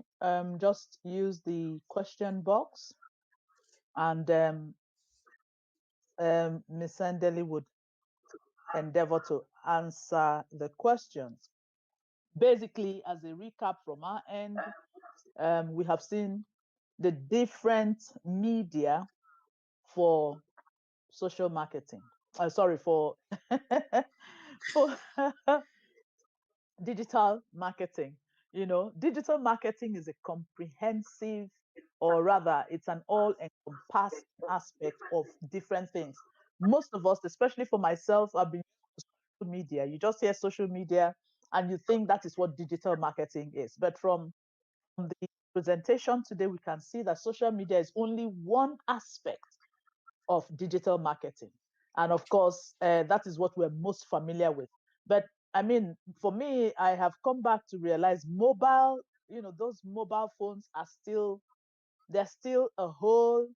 Speaker 1: just use the question box, and Ms. Ndeli would endeavor to answer the questions. Basically, as a recap from our end, we have seen the different media for social marketing. Sorry, for for digital marketing. Digital marketing is a comprehensive, or rather, it's an all-encompassed aspect of different things. Most of us, especially for myself, I've been using social media. You just hear social media and you think that is what digital marketing is. But from the presentation today, we can see that social media is only one aspect of digital marketing. And of course, that is what we're most familiar with. But I mean, for me, I have come back to realize mobile, those mobile phones are still, they're still a whole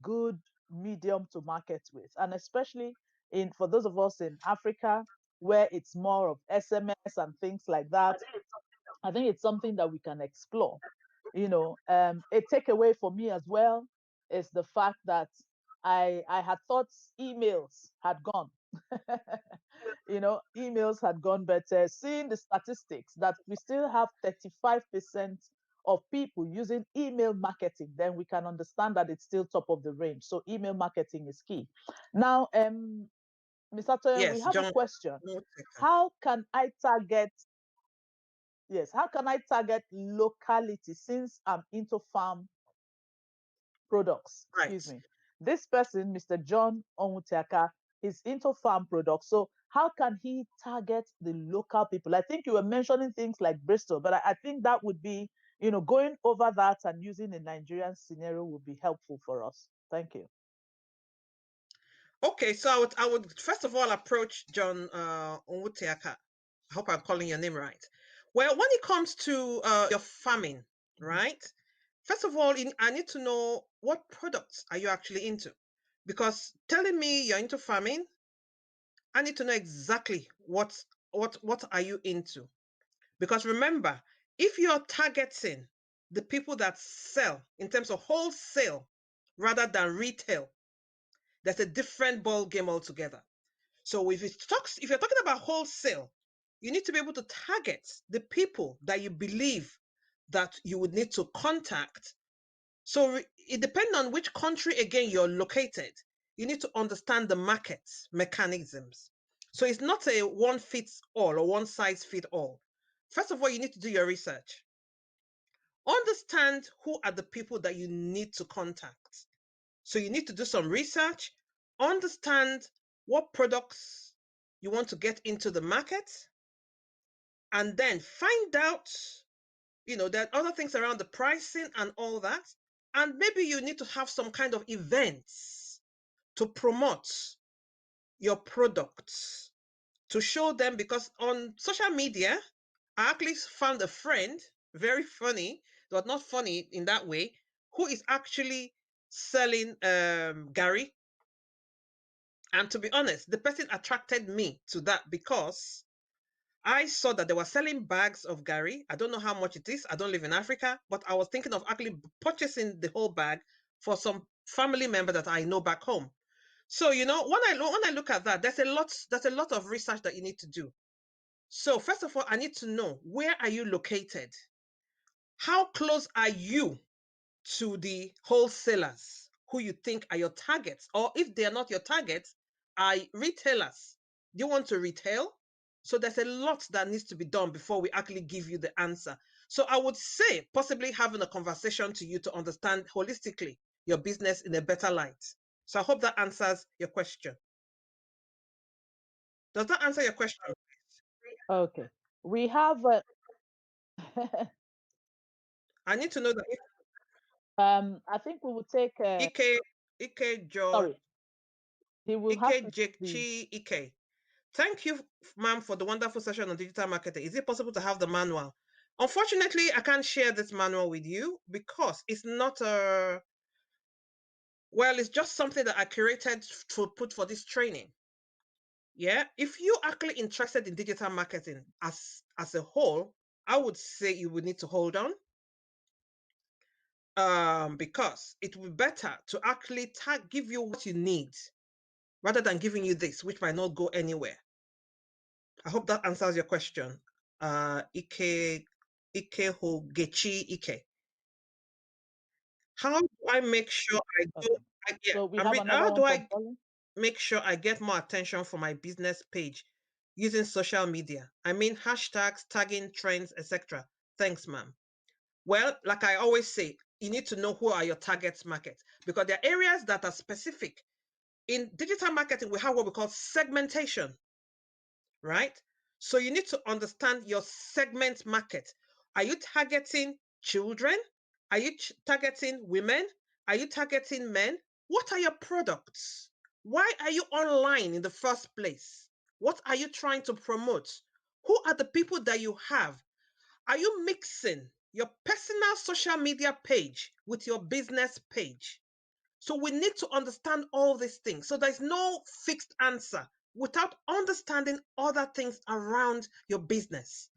Speaker 1: good medium to market with. And especially for those of us in Africa, where it's more of SMS and things like that, I think it's something that we can explore. A takeaway for me as well is the fact that I had thought emails had gone. Emails had gone, but seeing the statistics that we still have 35% of people using email marketing, then we can understand that it's still top of the range. So email marketing is key. Now, Mr. Toyin, we
Speaker 2: Yes,
Speaker 1: have a
Speaker 2: John.
Speaker 1: question.
Speaker 2: Whittaker.
Speaker 1: How can I target Yes, how can I target locality since I'm into farm products? Excuse
Speaker 2: Right.
Speaker 1: me. This person, Mr. John Onwutiaka, is into farm products. So how can he target the local people? I think you were mentioning things like Bristol, but I think that would be, going over that and using a Nigerian scenario would be helpful for us. Thank you.
Speaker 2: Okay, so I would first of all approach John Onwutiaka. I hope I'm calling your name right. Well, when it comes to your farming,
Speaker 1: Mhm.
Speaker 2: right? First of all, I need to know what products are you actually into, because telling me you're into farming, I need to know exactly what are you into. Because remember, if you're targeting the people that sell in terms of wholesale rather than retail, there's a different ball game altogether. So if you're talking about wholesale, you need to be able to target the people that you believe that you would need to contact. So it depends on which country again you're located. You need to understand the market mechanisms. So it's not a one fits all or one size fit all. First of all, you need to do your research. Understand who are the people that you need to contact. So you need to do some research, understand what products you want to get into the market, and then find out, there are other things around the pricing and all that. And maybe you need to have some kind of events to promote your products, to show them, because on social media, I actually found a friend, very funny, but not funny in that way, who is actually selling Gary. And to be honest, the person attracted me to that because I saw that they were selling bags of Gary. I don't know how much it is. I don't live in Africa, but I was thinking of actually purchasing the whole bag for some family member that I know back home. So, when I look at that, there's a lot of research that you need to do. So, first of all, I need to know, where are you located? How close are you to the wholesalers who you think are your targets? Or if they are not your targets, are retailers. Do you want to retail? So there's a lot that needs to be done before we actually give you the answer. So I would say possibly having a conversation to you to understand holistically your business in a better light. So I hope that answers your question. Does that answer your question?
Speaker 1: Okay. We have,
Speaker 2: I need to know that
Speaker 1: I think we will take,
Speaker 2: Ike Ike George
Speaker 1: sorry, he will have
Speaker 2: Ike
Speaker 1: to be,
Speaker 2: Jekchi Ike. Thank you, ma'am, for the wonderful session on digital marketing. Is it possible to have the manual? Unfortunately, I can't share this manual with you because it's not it's just something that I curated to put for this training. Yeah. If you're actually interested in digital marketing as a whole, I would say you would need to hold on. Because it would be better to actually give you what you need rather than giving you this, which might not go anywhere. I hope that answers your question. Ike Hogechi Ike. How do I make sure I do?
Speaker 1: okay.
Speaker 2: Yeah,
Speaker 1: So we
Speaker 2: I'm
Speaker 1: have
Speaker 2: reading.
Speaker 1: another
Speaker 2: How
Speaker 1: one
Speaker 2: do
Speaker 1: from
Speaker 2: I
Speaker 1: Colin.
Speaker 2: make sure I get more attention for my business page using social media? I mean, hashtags, tagging, trends, etc. Thanks, ma'am. Well, like I always say, you need to know who are your target markets, because there are areas that are specific. In digital marketing, we have what we call segmentation, right? So you need to understand your segment market. Are you targeting children? Are you targeting women? Are you targeting men? What are your products? Why are you online in the first place? What are you trying to promote? Who are the people that you have? Are you mixing your personal social media page with your business page? So we need to understand all these things. So there's no fixed answer without understanding other things around your business.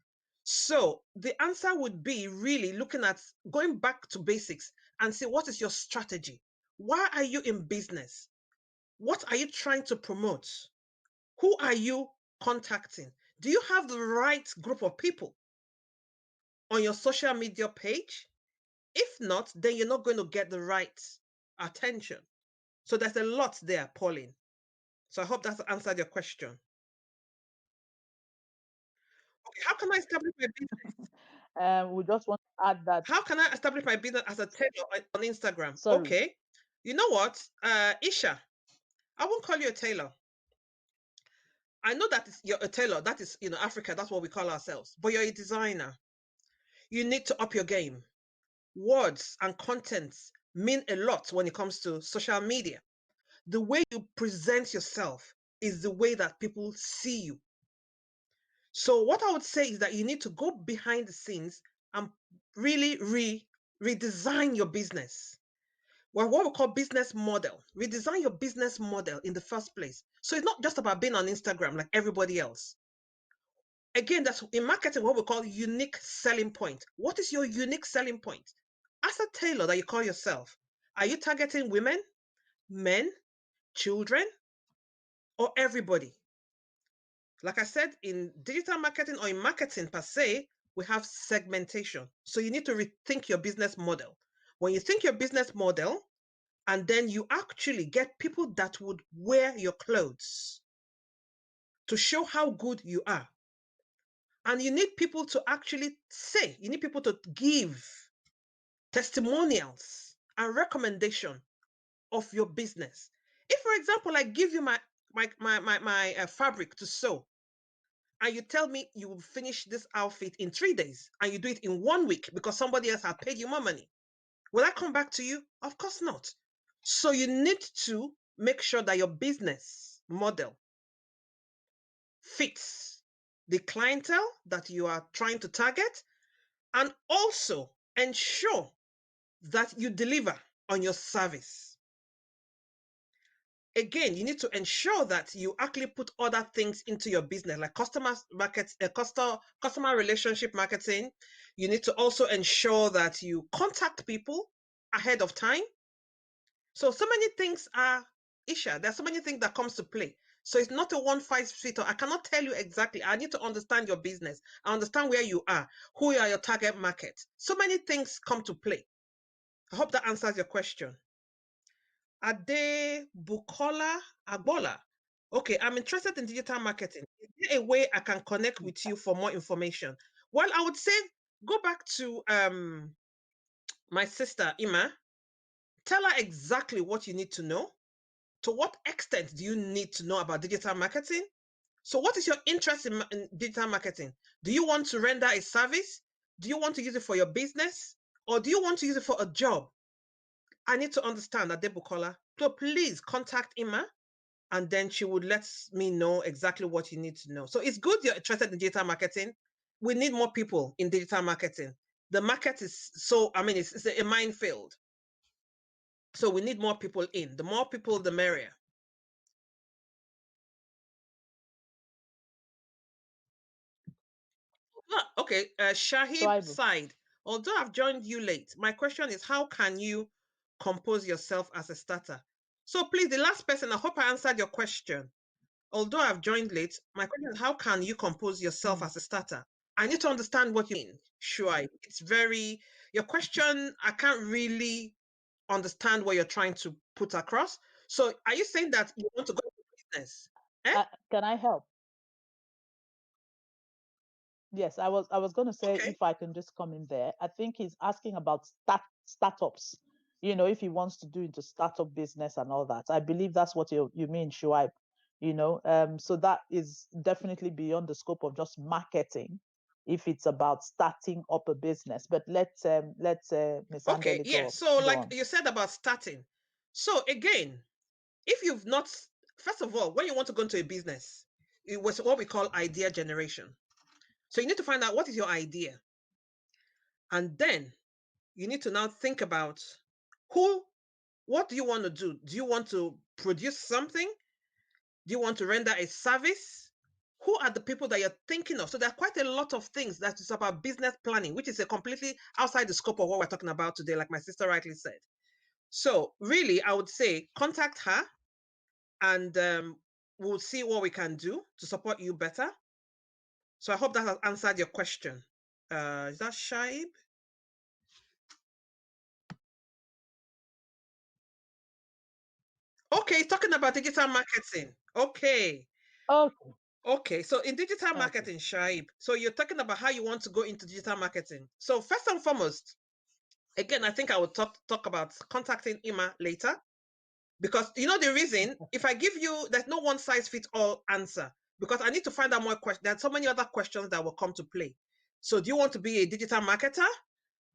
Speaker 2: So the answer would be really looking at going back to basics and see what is your strategy? Why are you in business? What are you trying to promote? Who are you contacting? Do you have the right group of people on your social media page? If not, then you're not going to get the right attention. So there's a lot there, Pauline. So I hope that's answered your question. Okay, how can I establish my business?
Speaker 1: We just want to add that.
Speaker 2: How can I establish my business as a tailor on Instagram?
Speaker 1: Sorry.
Speaker 2: Okay. You know what? Isha, I won't call you a tailor. I know that you're a tailor. That is, Africa, that's what we call ourselves. But you're a designer. You need to up your game. Words and contents mean a lot when it comes to social media. The way you present yourself is the way that people see you. So what I would say is that you need to go behind the scenes and really redesign your business. Well, what we call business model. Redesign your business model in the first place. So it's not just about being on Instagram like everybody else. Again, that's in marketing what we call unique selling point. What is your unique selling point? As a tailor that you call yourself, are you targeting women, men, children, or everybody? Like I said, in digital marketing or in marketing per se, we have segmentation. So you need to rethink your business model. When you think your business model, and then you actually get people that would wear your clothes to show how good you are. And you need people to actually say, you need people to give testimonials and recommendation of your business. If, for example, I give you my fabric to sew, and you tell me you will finish this outfit in 3 days, and you do it in 1 week because somebody else has paid you more money, will I come back to you? Of course not. So you need to make sure that your business model fits the clientele that you are trying to target, and also ensure that you deliver on your service. Again, you need to ensure that you actually put other things into your business, like customer relationship marketing. You need to also ensure that you contact people ahead of time. So many things are Isha. There's so many things that comes to play. So it's not a one size fits all. I cannot tell you exactly. I need to understand your business. I understand where you are, who are your target market. So many things come to play. I hope that answers your question. Adebukola Agbola. Okay, I'm interested in digital marketing. Is there a way I can connect with you for more information? Well, I would say go back to my sister Imah. Tell her exactly what you need to know. To what extent do you need to know about digital marketing? So, what is your interest in digital marketing? Do you want to render a service? Do you want to use it for your business? Or do you want to use it for a job? I need to understand Adebukola. So, please contact Imah, and then she would let me know exactly what you need to know. So, it's good you're interested in digital marketing. We need more people in digital marketing. The market is it's a minefield. So, we need more people in. The more people, the merrier. Okay, Shahib
Speaker 1: Shuaibu.
Speaker 2: side. Although I've joined you late, my question is how can you compose yourself as a starter? So please, the last person, I hope I answered your question. Although I've joined late, my question is how can you compose yourself as a starter? I need to understand what you mean. Sure, it's your question, I can't really understand what you're trying to put across. So are you saying that you want to go into business? Eh?
Speaker 1: Can I help? Yes, I was going to say
Speaker 2: Okay.
Speaker 1: if I can just come in there. I think he's asking about startups. If he wants to do into startup business and all that. I believe that's what you mean, Shuaib. So that is definitely beyond the scope of just marketing. If it's about starting up a business, but let Miss
Speaker 2: Okay,
Speaker 1: Angeli
Speaker 2: yeah.
Speaker 1: go
Speaker 2: So,
Speaker 1: go
Speaker 2: like
Speaker 1: on.
Speaker 2: you said about starting. So, again, if you've not, first of all, when you want to go into a business, it was what we call idea generation. So you need to find out what is your idea. And then you need to now think about what do you want to do? Do you want to produce something? Do you want to render a service? Who are the people that you're thinking of? So there are quite a lot of things that is about business planning, which is a completely outside the scope of what we're talking about today, like my sister rightly said. So really, I would say contact her and we'll see what we can do to support you better. So I hope that has answered your question. Is that Shaib? Okay, talking about digital marketing. Okay.
Speaker 1: Okay.
Speaker 2: Okay, so in digital
Speaker 1: Okay.
Speaker 2: marketing, Shaib, so you're talking about how you want to go into digital marketing. So first and foremost, again, I think I will talk about contacting Imah later because you know the reason. If I give you, there's no one size fits all answer because I need to find out more questions. There are so many other questions that will come to play. So, do you want to be a digital marketer?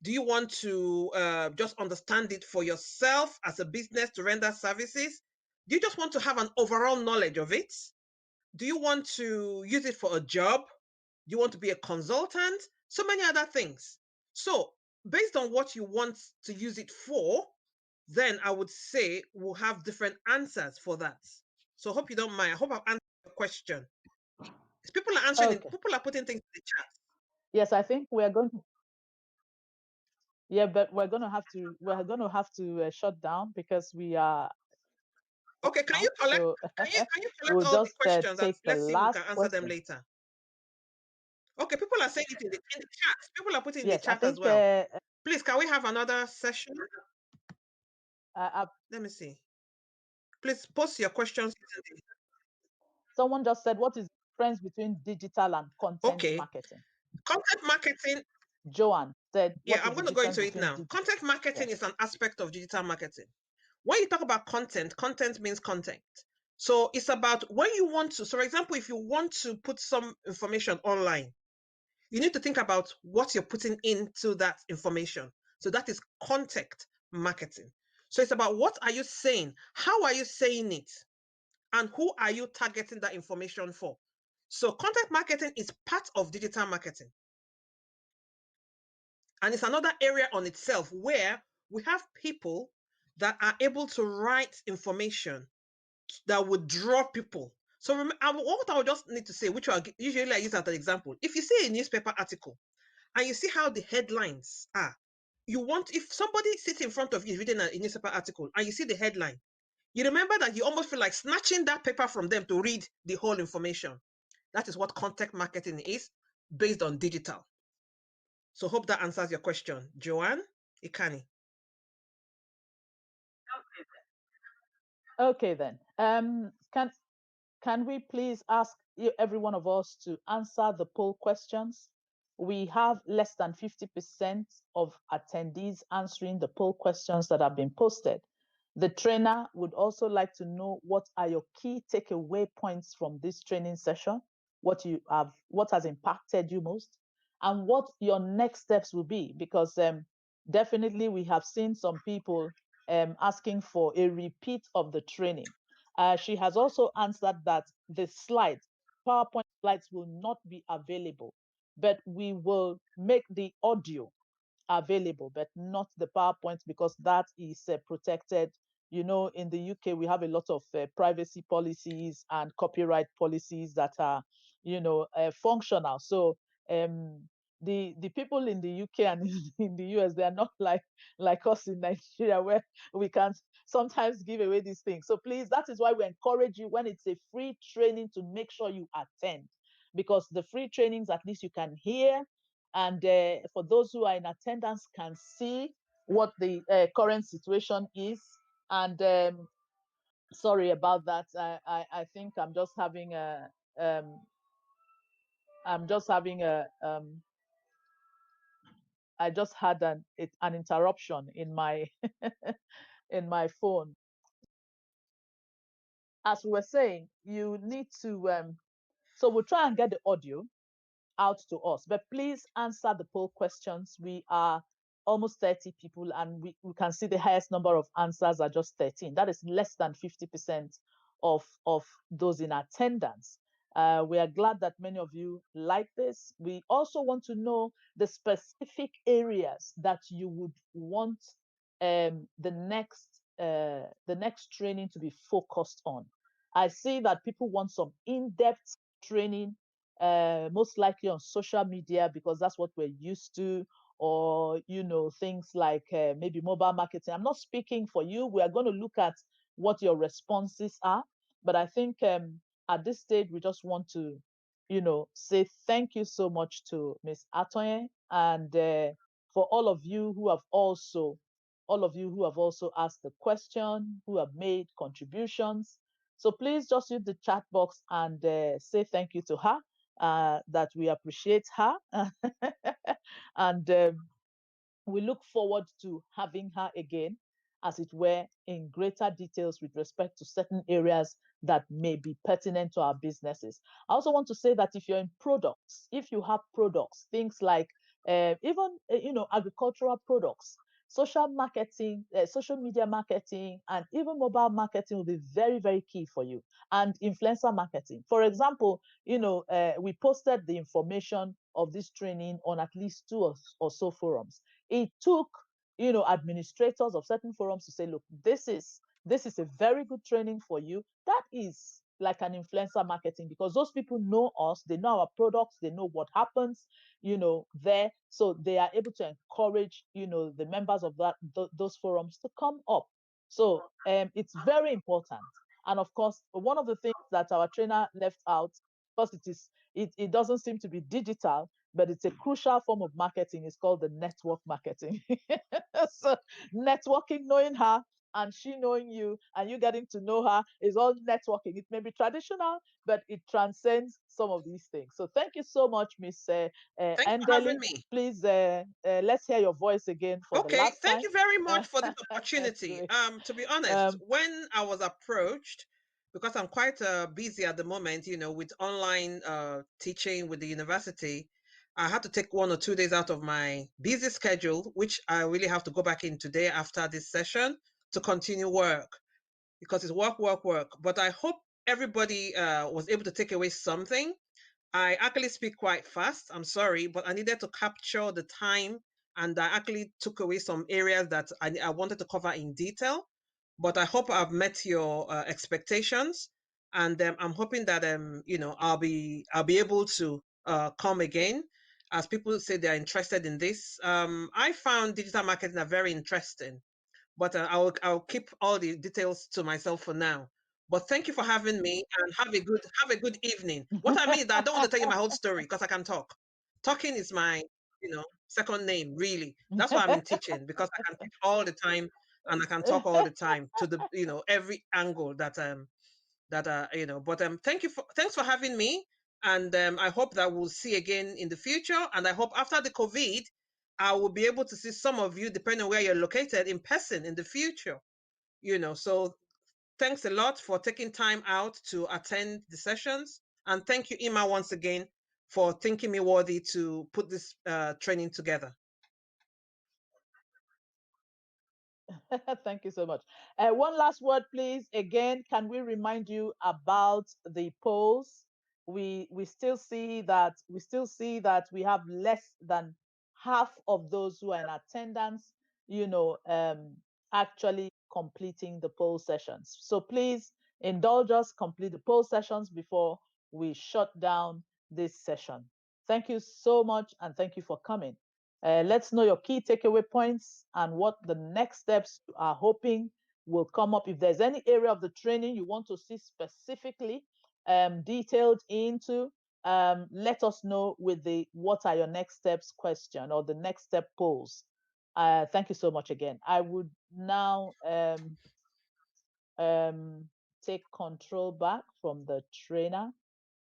Speaker 2: Do you want to just understand it for yourself as a business to render services? Do you just want to have an overall knowledge of it? Do you want to use it for a job? Do you want to be a consultant? So many other things. So, based on what you want to use it for, then I would say we'll have different answers for that. So, hope you don't mind. I hope I've answered the question. People are answering it,
Speaker 1: Okay.
Speaker 2: people are putting things in the chat.
Speaker 1: Yes, I think we're going to. Yeah, but we're going to have to shut down because we are
Speaker 2: Okay, can you
Speaker 1: now.
Speaker 2: collect
Speaker 1: So
Speaker 2: can you collect
Speaker 1: we'll
Speaker 2: all the
Speaker 1: just
Speaker 2: questions and
Speaker 1: take the
Speaker 2: let's see if we
Speaker 1: last
Speaker 2: can answer them
Speaker 1: question.
Speaker 2: later. Okay, people are saying it in the chat. People are putting in the
Speaker 1: Yes, I
Speaker 2: chat as
Speaker 1: think
Speaker 2: well. Please, can we have another session?
Speaker 1: uh,
Speaker 2: Let me see. Please post your questions.
Speaker 1: someone just said, what is the difference between digital and content
Speaker 2: Okay.
Speaker 1: marketing?
Speaker 2: Content marketing.
Speaker 1: Joanne said,
Speaker 2: Yeah,
Speaker 1: what
Speaker 2: I'm
Speaker 1: is the
Speaker 2: going to go
Speaker 1: difference
Speaker 2: into it
Speaker 1: between
Speaker 2: now.
Speaker 1: digital?
Speaker 2: Content marketing
Speaker 1: Yes.
Speaker 2: is an aspect of digital marketing. When you talk about content, content means content. So it's about when you want to, so for example, if you want to put some information online, you need to think about what you're putting into that information. So that is content marketing. So it's about what are you saying? How are you saying it? And who are you targeting that information for? So content marketing is part of digital marketing. And it's another area on itself where we have people that are able to write information that would draw people. So what I would just need to say, which usually I use as an example, if you see a newspaper article and you see how the headlines are, if somebody sits in front of you reading a newspaper article and you see the headline, you remember that you almost feel like snatching that paper from them to read the whole information. That is what content marketing is based on digital. So hope that answers your question. Joanne Ikani.
Speaker 1: Okay then. Can we please ask every one of us to answer the poll questions? We have less than 50% of attendees answering the poll questions that have been posted. The trainer would also like to know what are your key takeaway points from this training session, what has impacted you most, and what your next steps will be, because definitely we have seen some people asking for a repeat of the training. She has also answered that the slides, PowerPoint slides, will not be available, but we will make the audio available, but not the PowerPoint because that is protected. You know, in the UK, we have a lot of privacy policies and copyright policies that are, functional. So the people in the UK and in the US, they are not like us in Nigeria where we can sometimes give away these things. So please, that is why we encourage you when it's a free training to make sure you attend, because the free trainings, at least you can hear, and for those who are in attendance can see what the current situation is. And sorry about that. I think um, I'm just having a I just had an interruption in my in my phone. As we were saying, you need to so we'll try and get the audio out to us. But please answer the poll questions. We are almost 30 people, and we can see the highest number of answers are just 13. That is less than 50% of those in attendance. We are glad that many of you like this. We also want to know the specific areas that you would want the next training to be focused on. I see that people want some in-depth training, most likely on social media because that's what we're used to, or things like maybe mobile marketing. I'm not speaking for you. We are going to look at what your responses are, but I think at this stage we just want to say thank you so much to Miss Atoye, and for all of you who have also asked the question, who have made contributions. So please just use the chat box and say thank you to her, that we appreciate her. And we look forward to having her again, as it were, in greater details with respect to certain areas that may be pertinent to our businesses. I also want to say that if you're in products, if you have products, things like even agricultural products, social marketing, social media marketing, and even mobile marketing will be very, very key for you. And influencer marketing, for example, we posted the information of this training on at least two or so forums. It took administrators of certain forums to say, look, this is a very good training for you. That is like an influencer marketing, because those people know us, they know our products, they know what happens there, so they are able to encourage the members of those forums to come up. So it's very important. And of course, one of the things that our trainer left out, because it doesn't seem to be digital, but it's a crucial form of marketing, is called the network marketing. So networking, knowing her and she knowing you and you getting to know her, is all networking. It may be traditional, but it transcends some of these things. So thank you so much, Miss
Speaker 2: Thanks for having
Speaker 1: Endeli.
Speaker 2: me.
Speaker 1: Please, let's hear your voice again for the
Speaker 2: Okay,
Speaker 1: last
Speaker 2: thank
Speaker 1: time.
Speaker 2: you very much for this opportunity.
Speaker 1: Great.
Speaker 2: To be honest,
Speaker 1: Um,
Speaker 2: when I was approached, because I'm quite busy at the moment, with online teaching with the university, I had to take 1 or 2 days out of my busy schedule, which I really have to go back in today after this session to continue work, because it's work, work, work. But I hope everybody was able to take away something. I actually speak quite fast. I'm sorry, but I needed to capture the time, and I actually took away some areas that I wanted to cover in detail. But I hope I've met your expectations, and I'm hoping that I'll be able to come again, as people say they're interested in this. I found digital marketing are very interesting, but I'll keep all the details to myself for now. But thank you for having me, and have a good evening. What I mean is that I don't want to tell you my whole story because I can talk. Talking is my second name, really. That's why I'm in teaching, because I can teach all the time and I can talk all the time to the every angle But thanks for having me, and I hope that we'll see again in the future. And I hope after the COVID, I will be able to see some of you, depending on where you're located, in person in the future. So thanks a lot for taking time out to attend the sessions, and thank you, Imah, once again for thinking me worthy to put this training together.
Speaker 1: Thank you so much. One last word, please. Again, can we remind you about the polls? We still see that we have less than half of those who are in attendance, actually completing the poll sessions. So please indulge us, complete the poll sessions before we shut down this session. Thank you so much, and thank you for coming. Let's know your key takeaway points and what the next steps you are hoping will come up. If there's any area of the training you want to see specifically detailed into, let us know with the "what are your next steps" question, or the next step polls. Thank you so much again. I would now take control back from the trainer,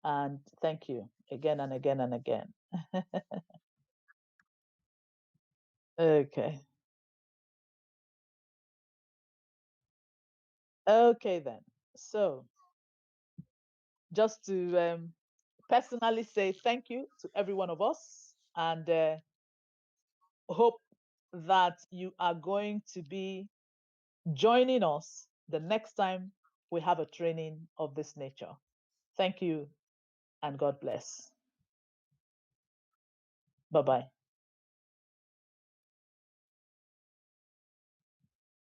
Speaker 1: and thank you again and again and again. Okay. Okay, then. So, just to personally say thank you to every one of us, and hope that you are going to be joining us the next time we have a training of this nature. Thank you and God bless. Bye-bye.